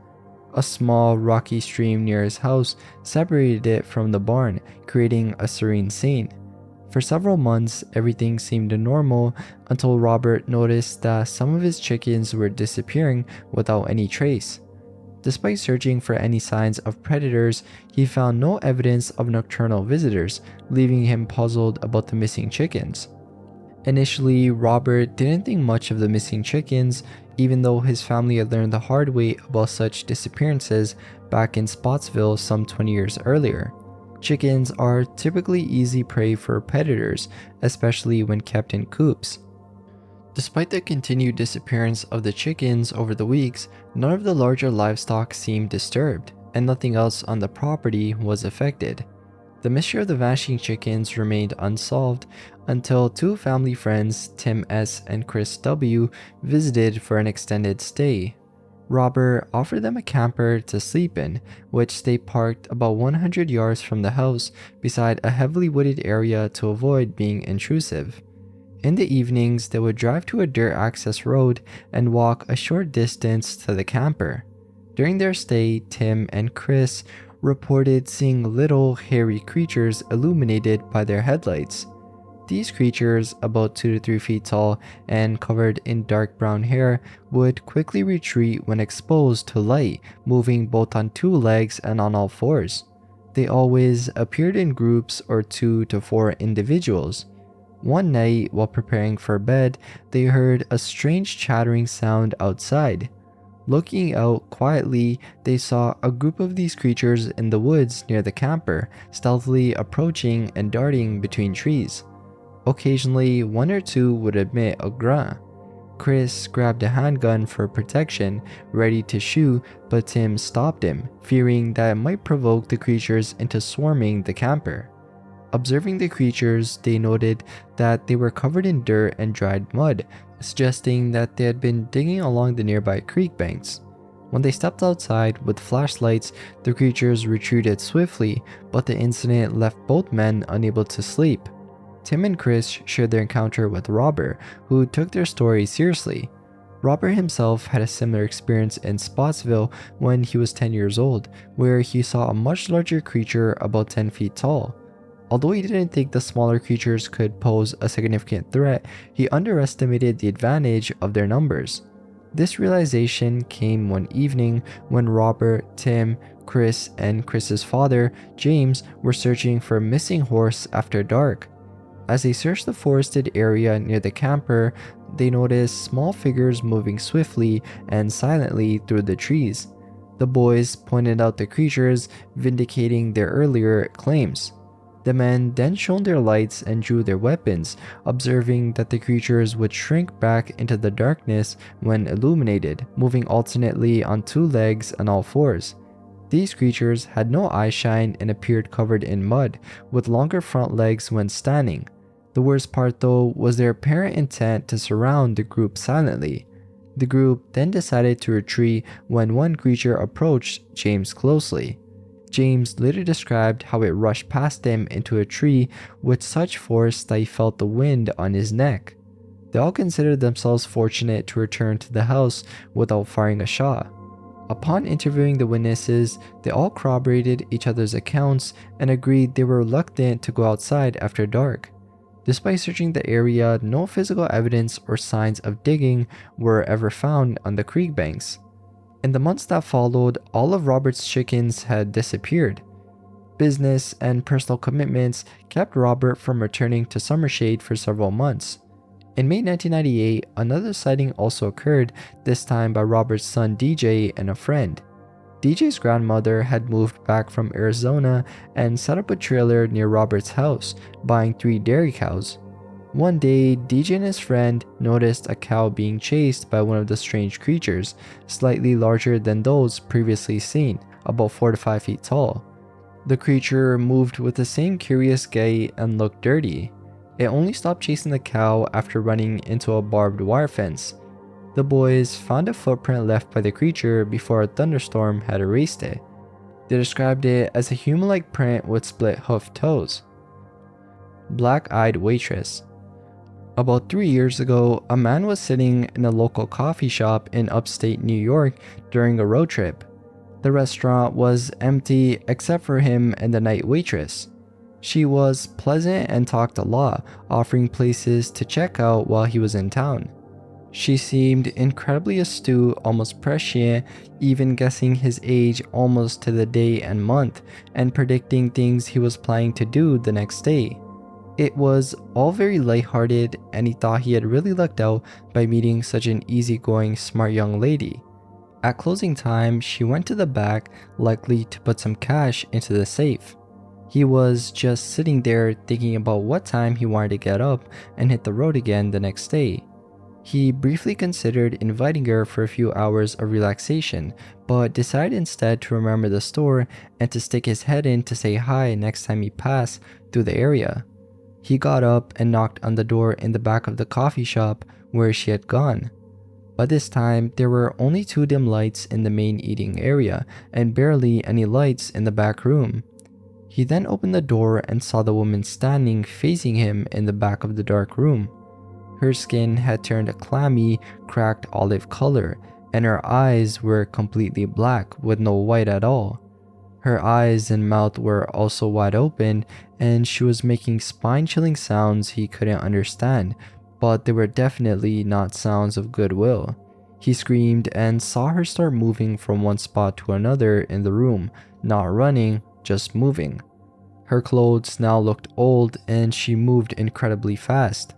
A small, rocky stream near his house separated it from the barn, creating a serene scene. For several months, everything seemed normal until Robert noticed that some of his chickens were disappearing without any trace. Despite searching for any signs of predators, he found no evidence of nocturnal visitors, leaving him puzzled about the missing chickens. Initially, Robert didn't think much of the missing chickens, even though his family had learned the hard way about such disappearances back in Spotsville some 20 years earlier. Chickens are typically easy prey for predators, especially when kept in coops. Despite the continued disappearance of the chickens over the weeks, none of the larger livestock seemed disturbed, and nothing else on the property was affected. The mystery of the vanishing chickens remained unsolved until two family friends, Tim S. and Chris W., visited for an extended stay. Robert offered them a camper to sleep in, which they parked about 100 yards from the house beside a heavily wooded area to avoid being intrusive. In the evenings, they would drive to a dirt access road and walk a short distance to the camper. During their stay, Tim and Chris reported seeing little, hairy creatures illuminated by their headlights. These creatures, about 2 to 3 feet tall and covered in dark brown hair, would quickly retreat when exposed to light, moving both on two legs and on all fours. They always appeared in groups or 2 to 4 individuals. One night, while preparing for bed, they heard a strange chattering sound outside. Looking out quietly, they saw a group of these creatures in the woods near the camper, stealthily approaching and darting between trees. Occasionally, one or two would emit a grunt. Chris grabbed a handgun for protection, ready to shoot, but Tim stopped him, fearing that it might provoke the creatures into swarming the camper. Observing the creatures, they noted that they were covered in dirt and dried mud, suggesting that they had been digging along the nearby creek banks. When they stepped outside with flashlights, the creatures retreated swiftly, but the incident left both men unable to sleep. Tim and Chris shared their encounter with Robert, who took their story seriously. Robert himself had a similar experience in Spotsville when he was 10 years old, where he saw a much larger creature about 10 feet tall. Although he didn't think the smaller creatures could pose a significant threat, he underestimated the advantage of their numbers. This realization came one evening when Robert, Tim, Chris, and Chris's father, James, were searching for a missing horse after dark. As they searched the forested area near the camper, they noticed small figures moving swiftly and silently through the trees. The boys pointed out the creatures, vindicating their earlier claims. The men then shone their lights and drew their weapons, observing that the creatures would shrink back into the darkness when illuminated, moving alternately on two legs and all fours. These creatures had no eyeshine and appeared covered in mud, with longer front legs when standing. The worst part though was their apparent intent to surround the group silently. The group then decided to retreat when one creature approached James closely. James later described how it rushed past him into a tree with such force that he felt the wind on his neck. They all considered themselves fortunate to return to the house without firing a shot. Upon interviewing the witnesses, they all corroborated each other's accounts and agreed they were reluctant to go outside after dark. Despite searching the area, no physical evidence or signs of digging were ever found on the creek banks. In the months that followed, all of Robert's chickens had disappeared. Business and personal commitments kept Robert from returning to Summershade for several months. In May 1998, another sighting also occurred, this time by Robert's son DJ and a friend. DJ's grandmother had moved back from Arizona and set up a trailer near Robert's house, buying 3 dairy cows. One day, DJ and his friend noticed a cow being chased by one of the strange creatures, slightly larger than those previously seen, about 4 to 5 feet tall. The creature moved with the same curious gait and looked dirty. It only stopped chasing the cow after running into a barbed wire fence. The boys found a footprint left by the creature before a thunderstorm had erased it. They described it as a human-like print with split hoofed toes. Black-eyed waitress. About 3 years ago, a man was sitting in a local coffee shop in upstate New York during a road trip. The restaurant was empty except for him and the night waitress. She was pleasant and talked a lot, offering places to check out while he was in town. She seemed incredibly astute, almost prescient, even guessing his age almost to the day and month, and predicting things he was planning to do the next day. It was all very lighthearted, and he thought he had really lucked out by meeting such an easygoing, smart young lady. At closing time, she went to the back, likely to put some cash into the safe. He was just sitting there thinking about what time he wanted to get up and hit the road again the next day. He briefly considered inviting her for a few hours of relaxation, but decided instead to remember the store and to stick his head in to say hi next time he passed through the area. He got up and knocked on the door in the back of the coffee shop where she had gone. By this time, there were only 2 dim lights in the main eating area and barely any lights in the back room. He then opened the door and saw the woman standing facing him in the back of the dark room. Her skin had turned a clammy, cracked olive color, and her eyes were completely black with no white at all. Her eyes and mouth were also wide open, and she was making spine-chilling sounds he couldn't understand, but they were definitely not sounds of goodwill. He screamed and saw her start moving from one spot to another in the room, not running, just moving. Her clothes now looked old, and she moved incredibly fast.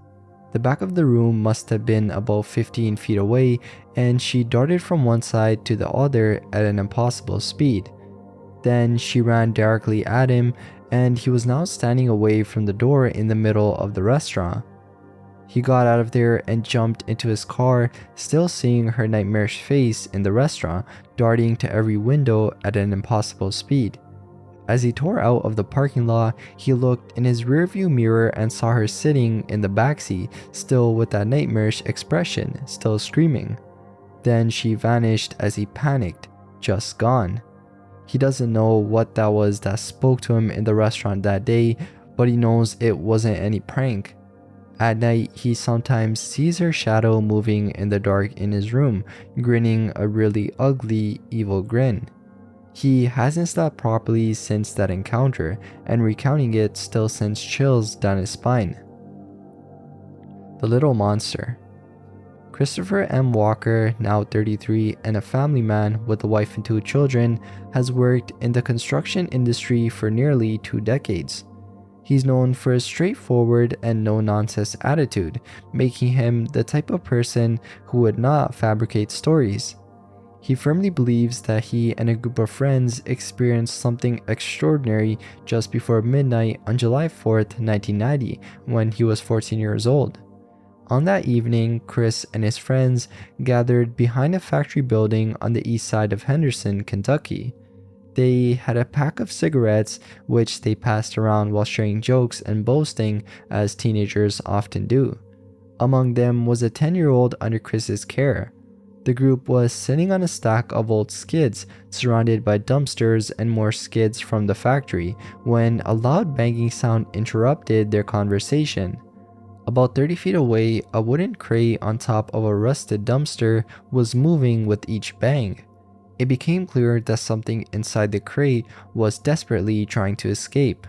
The back of the room must have been about 15 feet away, and she darted from one side to the other at an impossible speed. Then she ran directly at him, and he was now standing away from the door in the middle of the restaurant. He got out of there and jumped into his car, still seeing her nightmarish face in the restaurant, darting to every window at an impossible speed. As he tore out of the parking lot, he looked in his rearview mirror and saw her sitting in the backseat, still with that nightmarish expression, still screaming. Then she vanished as he panicked, just gone. He doesn't know what that was that spoke to him in the restaurant that day, but he knows it wasn't any prank. At night, he sometimes sees her shadow moving in the dark in his room, grinning a really ugly, evil grin. He hasn't slept properly since that encounter, and recounting it still sends chills down his spine. The Little Monster. Christopher M. Walker, now 33 and a family man with a wife and 2 children, has worked in the construction industry for nearly 2 decades. He's known for his straightforward and no-nonsense attitude, making him the type of person who would not fabricate stories. He firmly believes that he and a group of friends experienced something extraordinary just before midnight on July 4th, 1990, when he was 14 years old. On that evening, Chris and his friends gathered behind a factory building on the east side of Henderson, Kentucky. They had a pack of cigarettes, which they passed around while sharing jokes and boasting, as teenagers often do. Among them was a 10-year-old under Chris's care. The group was sitting on a stack of old skids, surrounded by dumpsters and more skids from the factory, when a loud banging sound interrupted their conversation. About 30 feet away, a wooden crate on top of a rusted dumpster was moving with each bang. It became clear that something inside the crate was desperately trying to escape.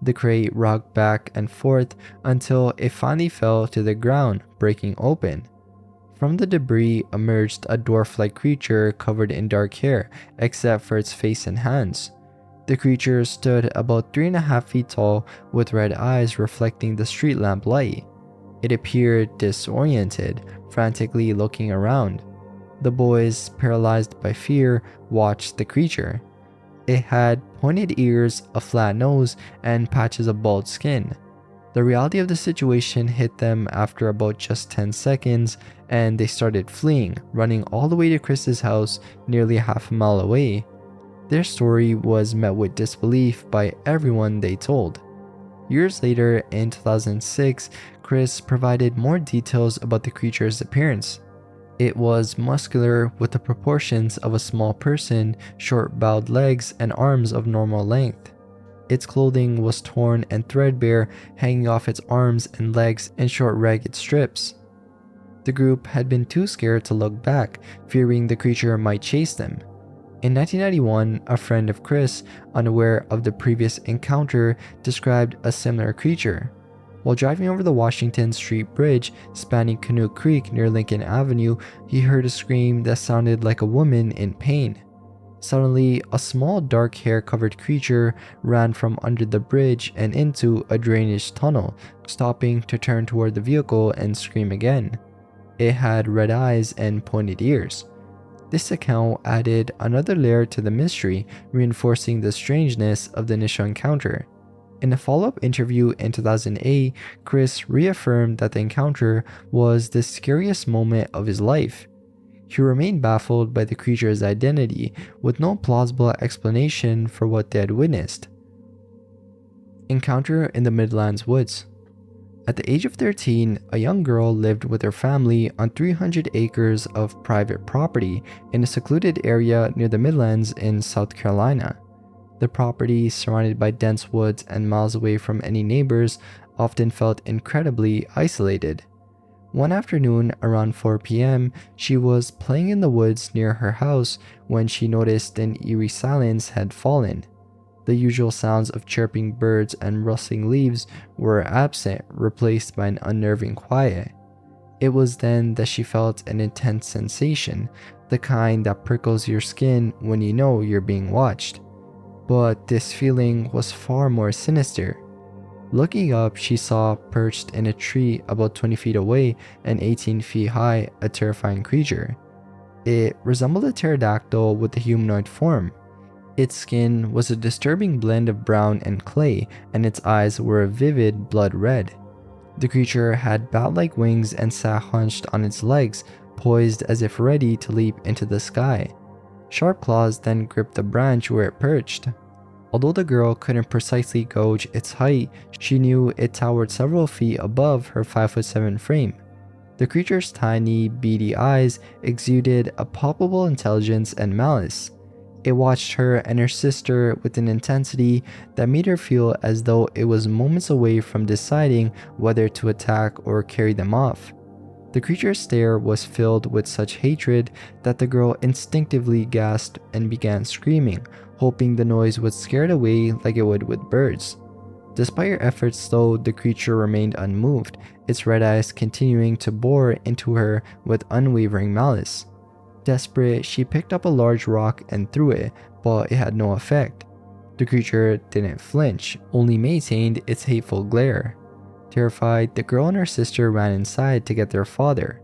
The crate rocked back and forth until it finally fell to the ground, breaking open. From the debris emerged a dwarf-like creature covered in dark hair, except for its face and hands. The creature stood about 3.5 feet tall, with red eyes reflecting the street lamp light. It appeared disoriented, frantically looking around. The boys, paralyzed by fear, watched the creature. It had pointed ears, a flat nose, and patches of bald skin. The reality of the situation hit them after about just 10 seconds, and they started fleeing, running all the way to Chris's house, nearly half a mile away. Their story was met with disbelief by everyone they told. Years later, in 2006, Chris provided more details about the creature's appearance. It was muscular with the proportions of a small person, short bowed legs and arms of normal length. Its clothing was torn and threadbare, hanging off its arms and legs in short ragged strips. The group had been too scared to look back, fearing the creature might chase them. In 1991, a friend of Chris, unaware of the previous encounter, described a similar creature. While driving over the Washington Street Bridge spanning Canoe Creek near Lincoln Avenue, he heard a scream that sounded like a woman in pain. Suddenly, a small dark hair-covered creature ran from under the bridge and into a drainage tunnel, stopping to turn toward the vehicle and scream again. It had red eyes and pointed ears. This account added another layer to the mystery, reinforcing the strangeness of the initial encounter. In a follow-up interview in 2008, Chris reaffirmed that the encounter was the scariest moment of his life. He remained baffled by the creature's identity, with no plausible explanation for what they had witnessed. Encounter in the Midlands Woods. At the age of 13, a young girl lived with her family on 300 acres of private property in a secluded area near the Midlands in South Carolina. The property, surrounded by dense woods and miles away from any neighbors, often felt incredibly isolated. One afternoon around 4 p.m., she was playing in the woods near her house when she noticed an eerie silence had fallen. The usual sounds of chirping birds and rustling leaves were absent, replaced by an unnerving quiet. It was then that she felt an intense sensation, the kind that prickles your skin when you know you're being watched. But this feeling was far more sinister. Looking up, she saw, perched in a tree about 20 feet away and 18 feet high, a terrifying creature. It resembled a pterodactyl with a humanoid form. Its skin was a disturbing blend of brown and clay, and its eyes were a vivid blood red. The creature had bat-like wings and sat hunched on its legs, poised as if ready to leap into the sky. Sharp claws then gripped the branch where it perched. Although the girl couldn't precisely gauge its height, she knew it towered several feet above her 5'7" frame. The creature's tiny, beady eyes exuded a palpable intelligence and malice. It watched her and her sister with an intensity that made her feel as though it was moments away from deciding whether to attack or carry them off. The creature's stare was filled with such hatred that the girl instinctively gasped and began screaming, hoping the noise would scare it away like it would with birds. Despite her efforts though, the creature remained unmoved, its red eyes continuing to bore into her with unwavering malice. Desperate, she picked up a large rock and threw it, but it had no effect. The creature didn't flinch, only maintained its hateful glare. Terrified, the girl and her sister ran inside to get their father.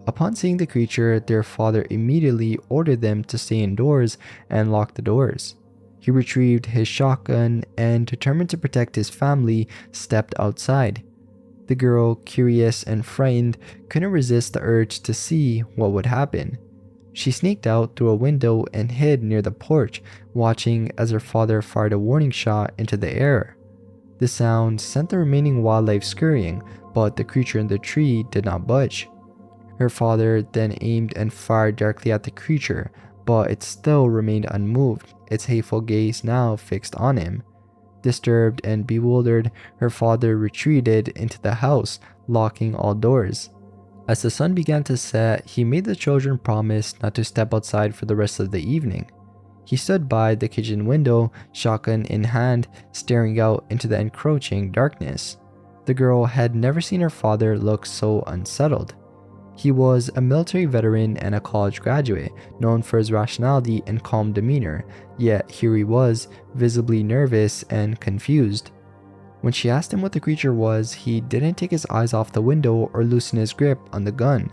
Upon seeing the creature, their father immediately ordered them to stay indoors and lock the doors. He retrieved his shotgun and, determined to protect his family, stepped outside. The girl, curious and frightened, couldn't resist the urge to see what would happen. She sneaked out through a window and hid near the porch, watching as her father fired a warning shot into the air. The sound sent the remaining wildlife scurrying, but the creature in the tree did not budge. Her father then aimed and fired directly at the creature, but it still remained unmoved, its hateful gaze now fixed on him. Disturbed and bewildered, her father retreated into the house, locking all doors. As the sun began to set, he made the children promise not to step outside for the rest of the evening. He stood by the kitchen window, shotgun in hand, staring out into the encroaching darkness. The girl had never seen her father look so unsettled. He was a military veteran and a college graduate, known for his rationality and calm demeanor, yet here he was, visibly nervous and confused. When she asked him what the creature was, he didn't take his eyes off the window or loosen his grip on the gun.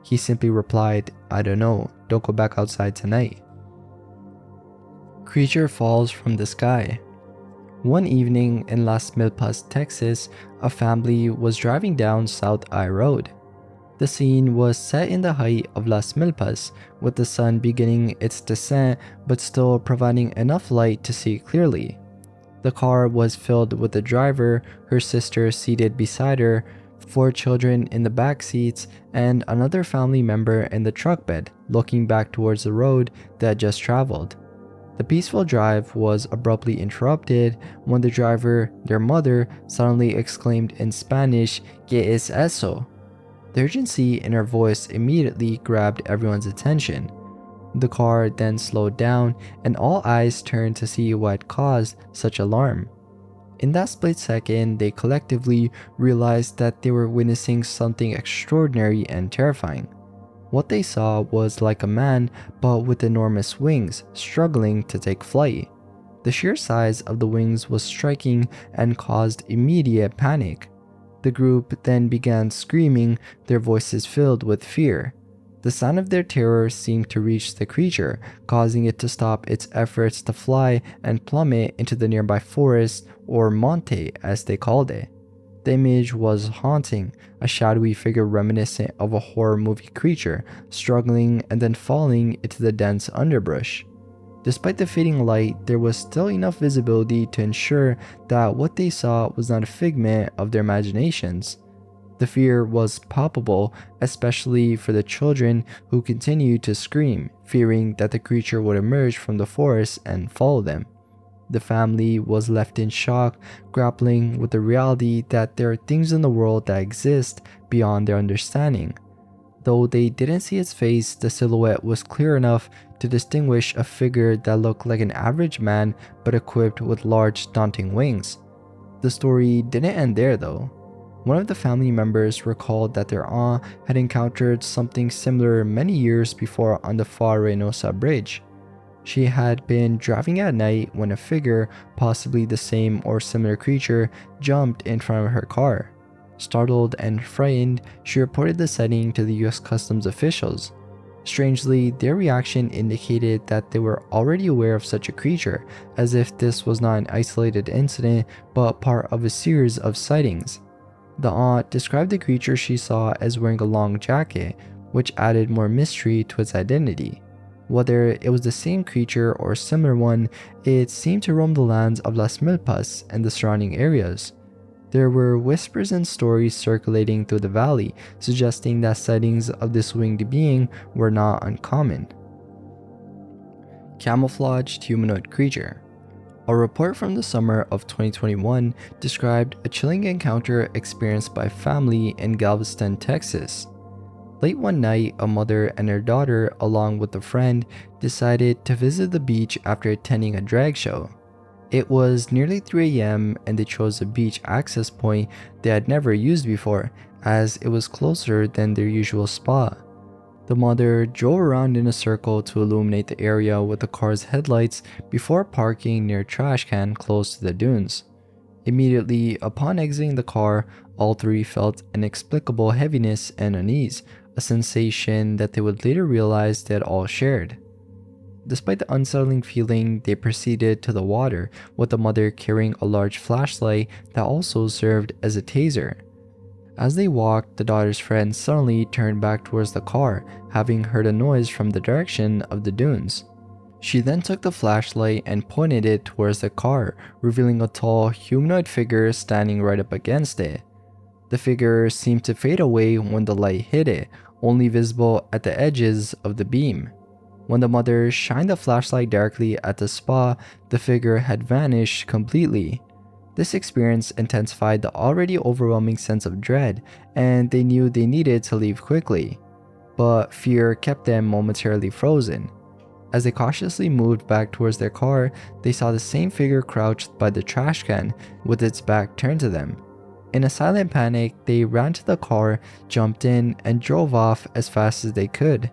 He simply replied, "I don't know, don't go back outside tonight." Creature falls from the sky. One evening in Las Milpas, Texas, a family was driving down South I Road. The scene was set in the height of Las Milpas, with the sun beginning its descent but still providing enough light to see clearly. The car was filled with the driver, her sister seated beside her, 4 children in the back seats, and another family member in the truck bed, looking back towards the road they had just traveled. The peaceful drive was abruptly interrupted when the driver, their mother, suddenly exclaimed in Spanish, "¿Qué es eso?" The urgency in her voice immediately grabbed everyone's attention. The car then slowed down, and all eyes turned to see what had caused such alarm. In that split second, they collectively realized that they were witnessing something extraordinary and terrifying. What they saw was like a man, but with enormous wings, struggling to take flight. The sheer size of the wings was striking and caused immediate panic. The group then began screaming, their voices filled with fear. The sound of their terror seemed to reach the creature, causing it to stop its efforts to fly and plummet into the nearby forest, or monte as they called it. The image was haunting, a shadowy figure reminiscent of a horror movie creature, struggling and then falling into the dense underbrush. Despite the fading light, there was still enough visibility to ensure that what they saw was not a figment of their imaginations. The fear was palpable, especially for the children who continued to scream, fearing that the creature would emerge from the forest and follow them. The family was left in shock, grappling with the reality that there are things in the world that exist beyond their understanding. Though they didn't see its face, the silhouette was clear enough to distinguish a figure that looked like an average man but equipped with large, daunting wings. The story didn't end there though. One of the family members recalled that their aunt had encountered something similar many years before on the Far Reynosa Bridge. She had been driving at night when a figure, possibly the same or similar creature, jumped in front of her car. Startled and frightened, she reported the sighting to the US Customs officials. Strangely, their reaction indicated that they were already aware of such a creature, as if this was not an isolated incident but part of a series of sightings. The aunt described the creature she saw as wearing a long jacket, which added more mystery to its identity. Whether it was the same creature or a similar one, it seemed to roam the lands of Las Milpas and the surrounding areas. There were whispers and stories circulating through the valley, suggesting that sightings of this winged being were not uncommon. Camouflaged humanoid creature. A report from the summer of 2021 described a chilling encounter experienced by a family in Galveston, Texas. Late one night, a mother and her daughter, along with a friend, decided to visit the beach after attending a drag show. It was nearly 3 a.m. and they chose a beach access point they had never used before, as it was closer than their usual spot. The mother drove around in a circle to illuminate the area with the car's headlights before parking near a trash can close to the dunes. Immediately upon exiting the car, all three felt an inexplicable heaviness and unease, a sensation that they would later realize they had all shared. Despite the unsettling feeling, they proceeded to the water, with the mother carrying a large flashlight that also served as a taser. As they walked, the daughter's friend suddenly turned back towards the car, having heard a noise from the direction of the dunes. She then took the flashlight and pointed it towards the car, revealing a tall, humanoid figure standing right up against it. The figure seemed to fade away when the light hit it, only visible at the edges of the beam. When the mother shined the flashlight directly at the spot, the figure had vanished completely. This experience intensified the already overwhelming sense of dread, and they knew they needed to leave quickly. But fear kept them momentarily frozen. As they cautiously moved back towards their car, they saw the same figure crouched by the trash can, with its back turned to them. In a silent panic, they ran to the car, jumped in, and drove off as fast as they could.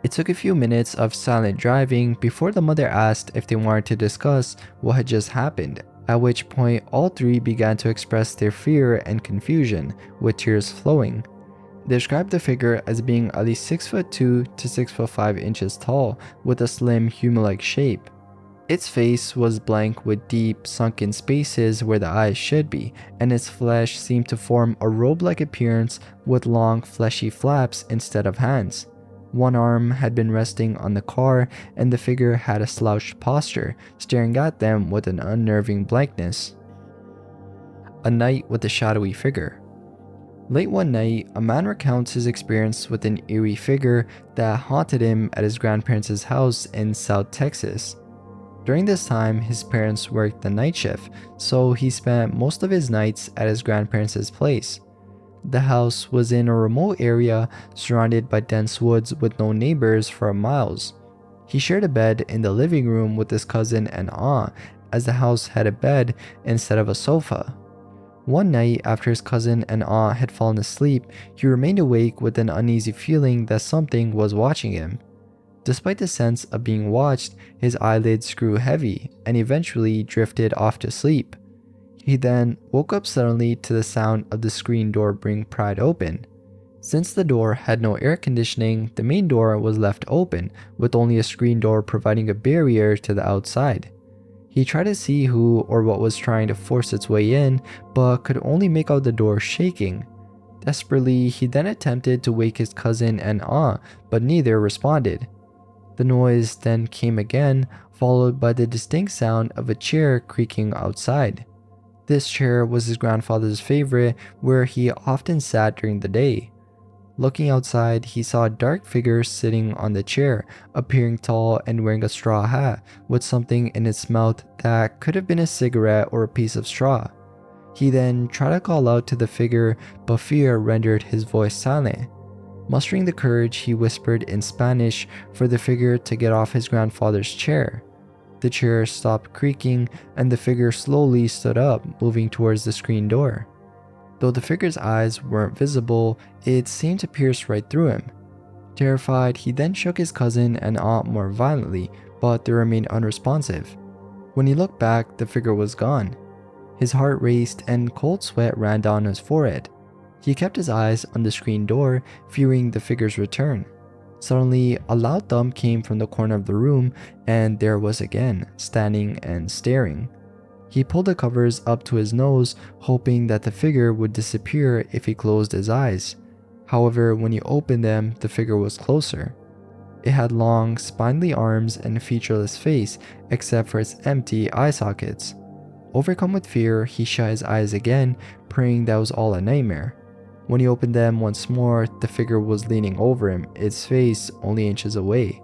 It took a few minutes of silent driving before the mother asked if they wanted to discuss what had just happened, at which point all three began to express their fear and confusion, with tears flowing. They described the figure as being at least 6'2" to 6'5" tall, with a slim human-like shape. Its face was blank with deep, sunken spaces where the eyes should be, and its flesh seemed to form a robe-like appearance with long, fleshy flaps instead of hands. One arm had been resting on the car, and the figure had a slouched posture, staring at them with an unnerving blankness. A night with a shadowy figure. Late one night, a man recounts his experience with an eerie figure that haunted him at his grandparents' house in South Texas. During this time, his parents worked the night shift, so he spent most of his nights at his grandparents' place. The house was in a remote area surrounded by dense woods with no neighbors for miles. He shared a bed in the living room with his cousin and aunt, as the house had a bed instead of a sofa. One night, after his cousin and aunt had fallen asleep, he remained awake with an uneasy feeling that something was watching him. Despite the sense of being watched, his eyelids grew heavy and eventually drifted off to sleep. He then woke up suddenly to the sound of the screen door being pried open. Since the door had no air conditioning, the main door was left open, with only a screen door providing a barrier to the outside. He tried to see who or what was trying to force its way in, but could only make out the door shaking. Desperately, he then attempted to wake his cousin and aunt, but neither responded. The noise then came again, followed by the distinct sound of a chair creaking outside. This chair was his grandfather's favorite, where he often sat during the day. Looking outside, he saw a dark figure sitting on the chair, appearing tall and wearing a straw hat, with something in its mouth that could have been a cigarette or a piece of straw. He then tried to call out to the figure, but fear rendered his voice silent. Mustering the courage, he whispered in Spanish for the figure to get off his grandfather's chair. The chair stopped creaking, and the figure slowly stood up, moving towards the screen door. Though the figure's eyes weren't visible, it seemed to pierce right through him. Terrified, he then shook his cousin and aunt more violently, but they remained unresponsive. When he looked back, the figure was gone. His heart raced and cold sweat ran down his forehead. He kept his eyes on the screen door, fearing the figure's return. Suddenly, a loud thump came from the corner of the room, and there was again, standing and staring. He pulled the covers up to his nose, hoping that the figure would disappear if he closed his eyes. However, when he opened them, the figure was closer. It had long, spindly arms and a featureless face, except for its empty eye sockets. Overcome with fear, he shut his eyes again, praying that was all a nightmare. When he opened them once more, the figure was leaning over him, its face only inches away.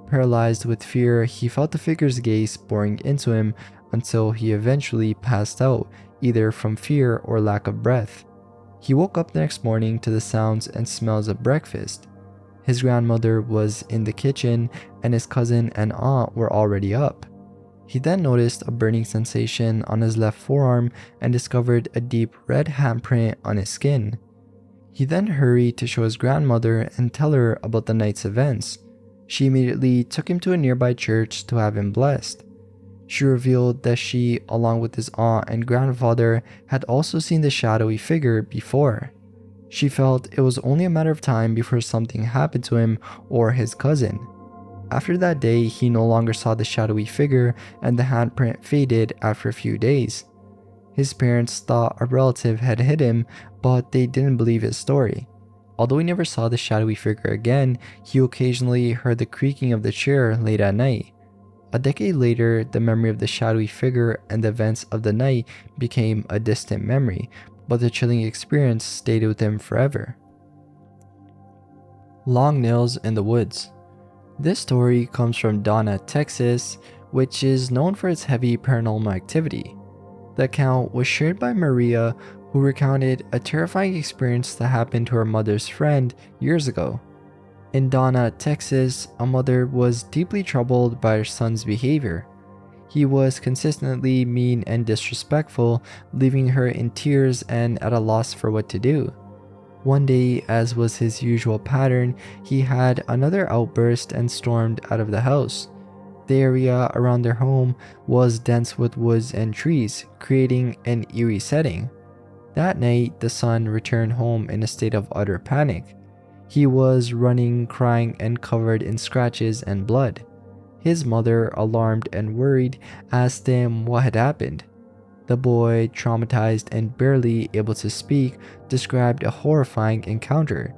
Paralyzed with fear, he felt the figure's gaze boring into him until he eventually passed out, either from fear or lack of breath. He woke up the next morning to the sounds and smells of breakfast. His grandmother was in the kitchen, and his cousin and aunt were already up. He then noticed a burning sensation on his left forearm and discovered a deep red handprint on his skin. He then hurried to show his grandmother and tell her about the night's events. She immediately took him to a nearby church to have him blessed. She revealed that she, along with his aunt and grandfather, had also seen the shadowy figure before. She felt it was only a matter of time before something happened to him or his cousin. After that day, he no longer saw the shadowy figure, and the handprint faded after a few days. His parents thought a relative had hit him, but they didn't believe his story. Although he never saw the shadowy figure again, he occasionally heard the creaking of the chair late at night. A decade later, the memory of the shadowy figure and the events of the night became a distant memory, but the chilling experience stayed with him forever. Long nails in the woods. This story comes from Donna, Texas, which is known for its heavy paranormal activity. The account was shared by Maria, who recounted a terrifying experience that happened to her mother's friend years ago. In Donna, Texas, a mother was deeply troubled by her son's behavior. He was consistently mean and disrespectful, leaving her in tears and at a loss for what to do. One day, as was his usual pattern, he had another outburst and stormed out of the house. The area around their home was dense with woods and trees, creating an eerie setting. That night, the son returned home in a state of utter panic. He was running, crying, and covered in scratches and blood. His mother, alarmed and worried, asked him what had happened. The boy, traumatized and barely able to speak, described a horrifying encounter.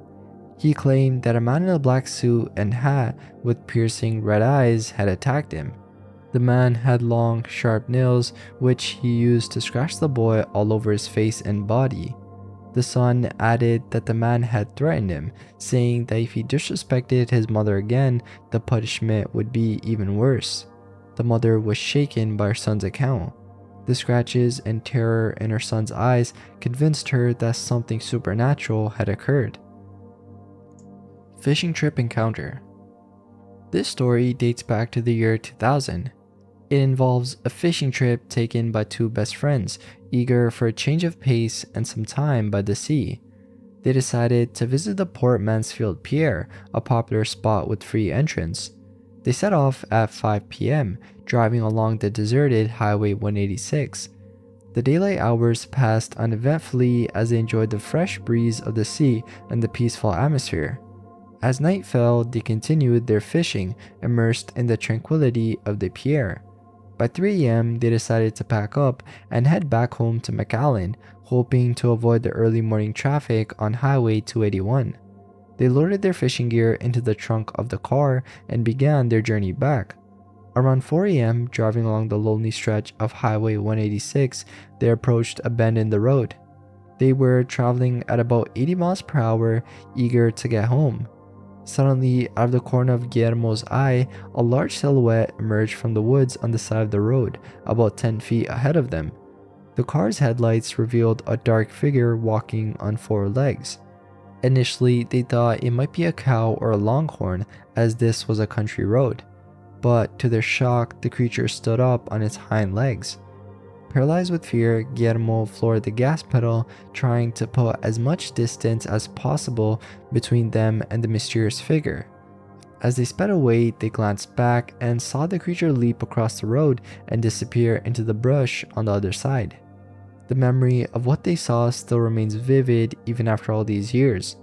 He claimed that a man in a black suit and hat with piercing red eyes had attacked him. The man had long, sharp nails, which he used to scratch the boy all over his face and body. The son added that the man had threatened him, saying that if he disrespected his mother again, the punishment would be even worse. The mother was shaken by her son's account. The scratches and terror in her son's eyes convinced her that something supernatural had occurred. Fishing trip encounter. This story dates back to the year 2000. It involves a fishing trip taken by two best friends, eager for a change of pace and some time by the sea. They decided to visit the Port Mansfield Pier, a popular spot with free entrance. They set off at 5 p.m., driving along the deserted Highway 186. The daylight hours passed uneventfully as they enjoyed the fresh breeze of the sea and the peaceful atmosphere. As night fell, they continued their fishing, immersed in the tranquility of the pier. By 3 a.m., they decided to pack up and head back home to McAllen, hoping to avoid the early morning traffic on Highway 281. They loaded their fishing gear into the trunk of the car and began their journey back. Around 4 a.m., driving along the lonely stretch of Highway 186, they approached a bend in the road. They were traveling at about 80 miles per hour, eager to get home. Suddenly, out of the corner of Guillermo's eye, a large silhouette emerged from the woods on the side of the road, about 10 feet ahead of them. The car's headlights revealed a dark figure walking on 4 legs. Initially, they thought it might be a cow or a longhorn, as this was a country road. But to their shock, the creature stood up on its hind legs. Paralyzed with fear, Guillermo floored the gas pedal, trying to put as much distance as possible between them and the mysterious figure. As they sped away, they glanced back and saw the creature leap across the road and disappear into the brush on the other side. The memory of what they saw still remains vivid even after all these years.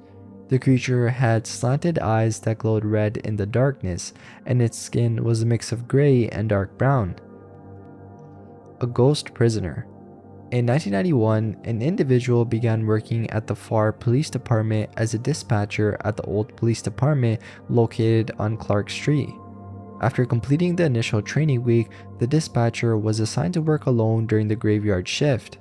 The The creature had slanted eyes that glowed red in the darkness, and its skin was a mix of gray and dark brown. A ghost prisoner. In 1991, an individual began working at the Far Police Department as a dispatcher at the old police department located on Clark Street. After completing the initial training week, the dispatcher was assigned to work alone during the graveyard shift.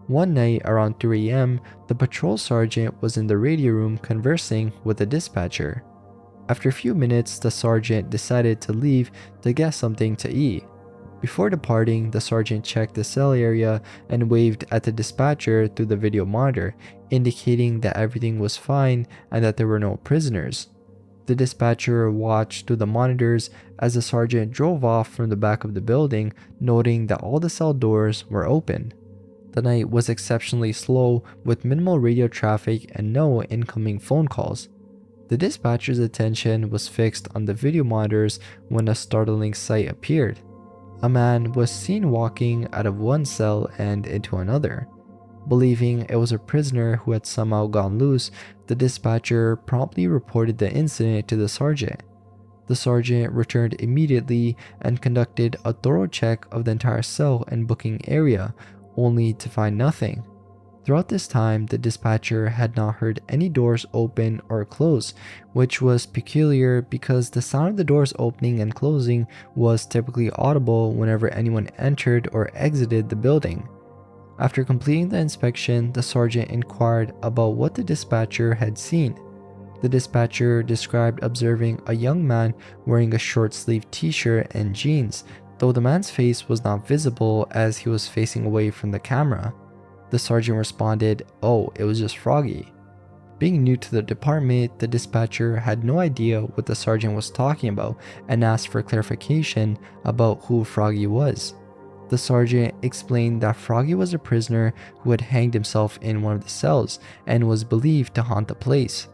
One night around 3 a.m., the patrol sergeant was in the radio room conversing with the dispatcher. After a few minutes, the sergeant decided to leave to get something to eat. Before departing, the sergeant checked the cell area and waved at the dispatcher through the video monitor, indicating that everything was fine and that there were no prisoners. The dispatcher watched through the monitors as the sergeant drove off from the back of the building, noting that all the cell doors were open. The night was exceptionally slow, with minimal radio traffic and no incoming phone calls. The dispatcher's attention was fixed on the video monitors when a startling sight appeared. A man was seen walking out of one cell and into another. Believing it was a prisoner who had somehow gone loose, the dispatcher promptly reported the incident to the sergeant. The sergeant returned immediately and conducted a thorough check of the entire cell and booking area, only to find nothing. Throughout this time, the dispatcher had not heard any doors open or close, which was peculiar because the sound of the doors opening and closing was typically audible whenever anyone entered or exited the building. After completing the inspection, the sergeant inquired about what the dispatcher had seen. The dispatcher described observing a young man wearing a short-sleeved t-shirt and jeans, though the man's face was not visible as he was facing away from the camera. The sergeant responded, "Oh, it was just Froggy." Being new to the department, the dispatcher had no idea what the sergeant was talking about and asked for clarification about who Froggy was. The sergeant explained that Froggy was a prisoner who had hanged himself in one of the cells and was believed to haunt the place.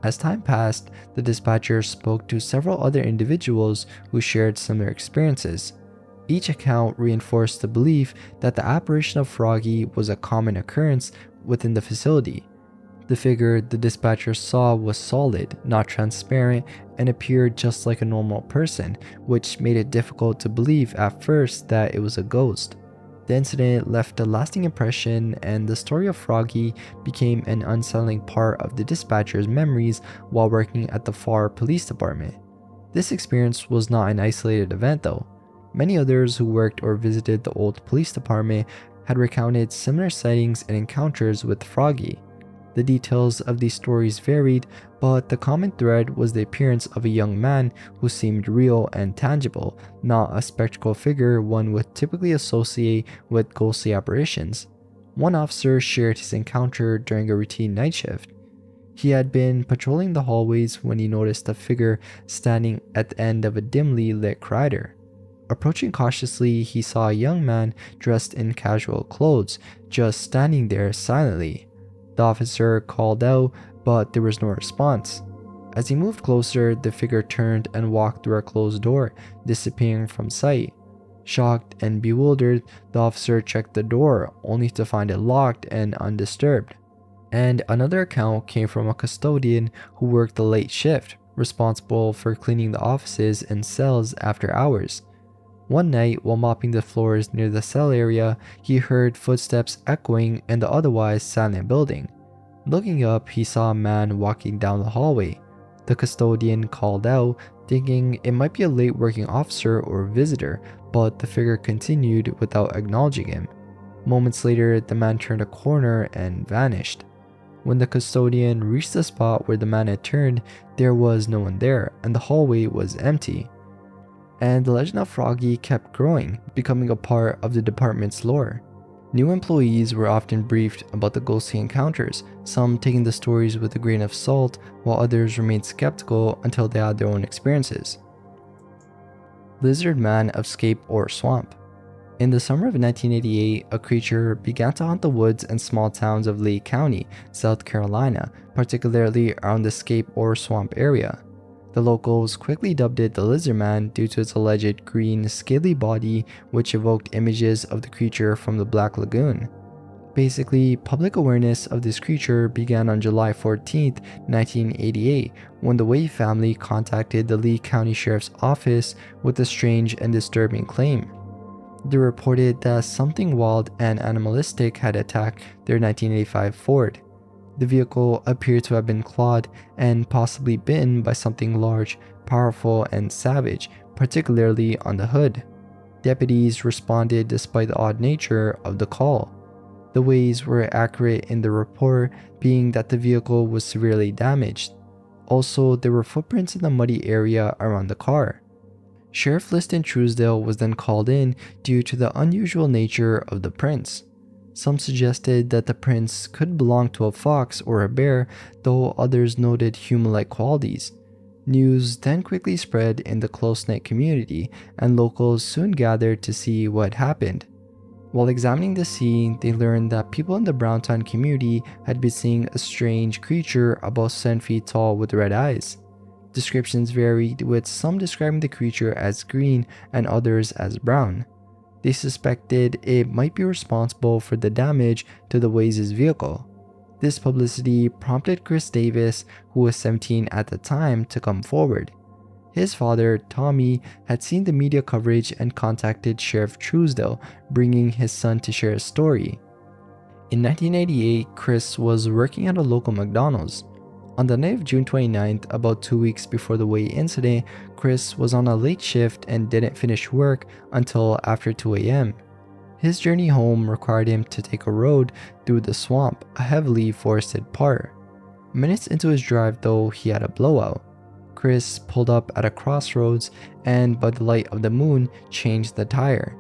As time passed, the dispatcher spoke to several other individuals who shared similar experiences. Each account reinforced the belief that the apparition of Froggy was a common occurrence within the facility. The figure the dispatcher saw was solid, not transparent, and appeared just like a normal person, which made it difficult to believe at first that it was a ghost. The incident left a lasting impression, and the story of Froggy became an unsettling part of the dispatcher's memories while working at the Far Police Department. This experience was not an isolated event though. Many others who worked or visited the old police department had recounted similar sightings and encounters with Froggy. The details of these stories varied, but the common thread was the appearance of a young man who seemed real and tangible, not a spectral figure one would typically associate with ghostly apparitions. One officer shared his encounter during a routine night shift. He had been patrolling the hallways when he noticed a figure standing at the end of a dimly lit corridor. Approaching cautiously, he saw a young man dressed in casual clothes, just standing there silently. The officer called out, but there was no response. As he moved closer, the figure turned and walked through a closed door, disappearing from sight. Shocked and bewildered, the officer checked the door, only to find it locked and undisturbed. And another account came from a custodian who worked the late shift, responsible for cleaning the offices and cells after hours. One night, while mopping the floors near the cell area, he heard footsteps echoing in the otherwise silent building. Looking up, he saw a man walking down the hallway. The custodian called out, thinking it might be a late working officer or visitor, but the figure continued without acknowledging him. Moments later, the man turned a corner and vanished. When the custodian reached the spot where the man had turned, there was no one there, and the hallway was empty. And the legend of Froggy kept growing, becoming a part of the department's lore. New employees were often briefed about the ghostly encounters, some taking the stories with a grain of salt, while others remained skeptical until they had their own experiences. Lizard Man of Scape or Swamp. In the summer of 1988, a creature began to haunt the woods and small towns of Lee County, South Carolina, particularly around the Scape or Swamp area. The locals quickly dubbed it the Lizard Man due to its alleged green, scaly body, which evoked images of the creature from the Black Lagoon. Basically, public awareness of this creature began on July 14th, 1988, when the Wade family contacted the Lee County Sheriff's Office with a strange and disturbing claim. They reported that something wild and animalistic had attacked their 1985 Ford. The vehicle appeared to have been clawed and possibly bitten by something large, powerful, and savage, particularly on the hood. Deputies responded despite the odd nature of the call. The ways were accurate in the report, being that the vehicle was severely damaged. Also, there were footprints in the muddy area around the car. Sheriff Liston Truesdale was then called in due to the unusual nature of the prints. Some suggested that the prints could belong to a fox or a bear, though others noted human-like qualities. News then quickly spread in the close-knit community, and locals soon gathered to see what happened. While examining the scene, they learned that people in the Browntown community had been seeing a strange creature about 7 feet tall with red eyes. Descriptions varied, with some describing the creature as green and others as brown. They suspected it might be responsible for the damage to the Ways' vehicle. This publicity prompted Chris Davis, who was 17 at the time, to come forward. His father, Tommy, had seen the media coverage and contacted Sheriff Truesdale, bringing his son to share his story. In 1988, Chris was working at a local McDonald's. On the night of June 29th, about 2 weeks before the Wade incident, Chris was on a late shift and didn't finish work until after 2 a.m. His journey home required him to take a road through the swamp, a heavily forested part. Minutes into his drive though, he had a blowout. Chris pulled up at a crossroads and, by the light of the moon, changed the tire.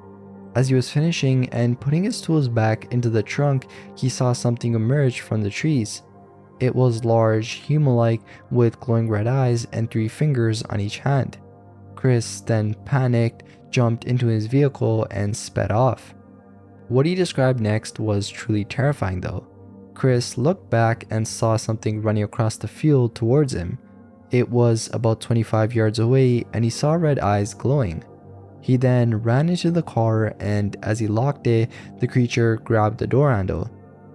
As he was finishing and putting his tools back into the trunk, he saw something emerge from the trees. It was large, human-like, with glowing red eyes and 3 fingers on each hand. Chris then panicked, jumped into his vehicle, and sped off. What he described next was truly terrifying though. Chris looked back and saw something running across the field towards him. It was about 25 yards away and he saw red eyes glowing. He then ran into the car, and as he locked it, the creature grabbed the door handle.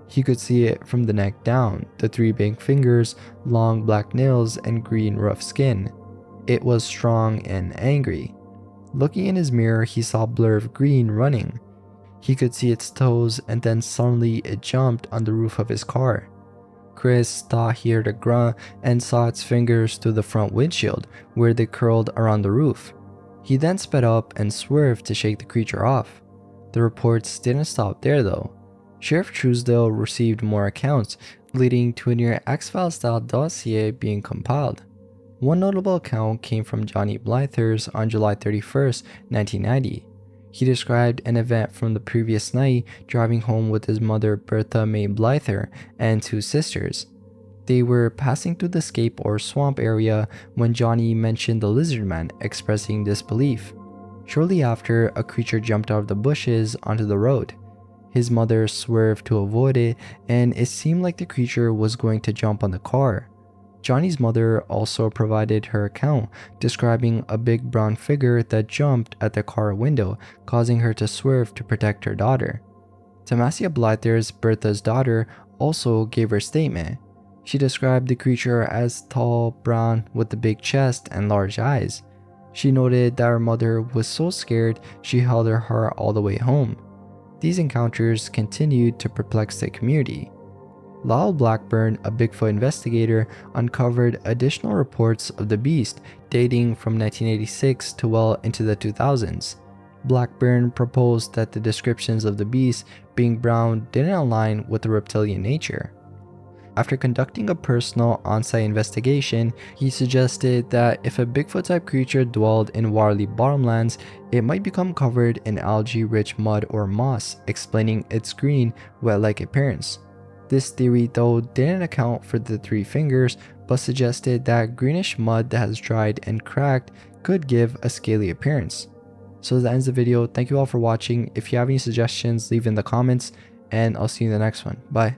He could see it from the neck down, the 3 big fingers, long black nails, and green rough skin. It was strong and angry. Looking in his mirror, he saw a blur of green running. He could see its toes, and then suddenly it jumped on the roof of his car. Chris thought he heard a grunt and saw its fingers through the front windshield, where they curled around the roof. He then sped up and swerved to shake the creature off. The reports didn't stop there though. Sheriff Truesdale received more accounts, leading to a near X-Files style dossier being compiled. One notable account came from Johnny Blythers on July 31st, 1990. He described an event from the previous night, driving home with his mother Bertha May Blyther and 2 sisters. They were passing through the scape or swamp area when Johnny mentioned the lizard man, expressing disbelief. Shortly after, a creature jumped out of the bushes onto the road. His mother swerved to avoid it, and it seemed like the creature was going to jump on the car. Johnny's mother also provided her account, describing a big brown figure that jumped at the car window, causing her to swerve to protect her daughter. Tamasia Blyther's, Bertha's daughter, also gave her statement. She described the creature as tall, brown, with a big chest and large eyes. She noted that her mother was so scared she held her heart all the way home. These encounters continued to perplex the community. Lyle Blackburn, a Bigfoot investigator, uncovered additional reports of the beast dating from 1986 to well into the 2000s. Blackburn proposed that the descriptions of the beast being brown didn't align with the reptilian nature. After conducting a personal on-site investigation, he suggested that if a Bigfoot-type creature dwelled in watery bottomlands, it might become covered in algae-rich mud or moss, explaining its green, wet-like appearance. This theory though didn't account for the 3 fingers, but suggested that greenish mud that has dried and cracked could give a scaly appearance. So that ends the video. Thank you all for watching. If you have any suggestions, leave in the comments, and I'll see you in the next one. Bye.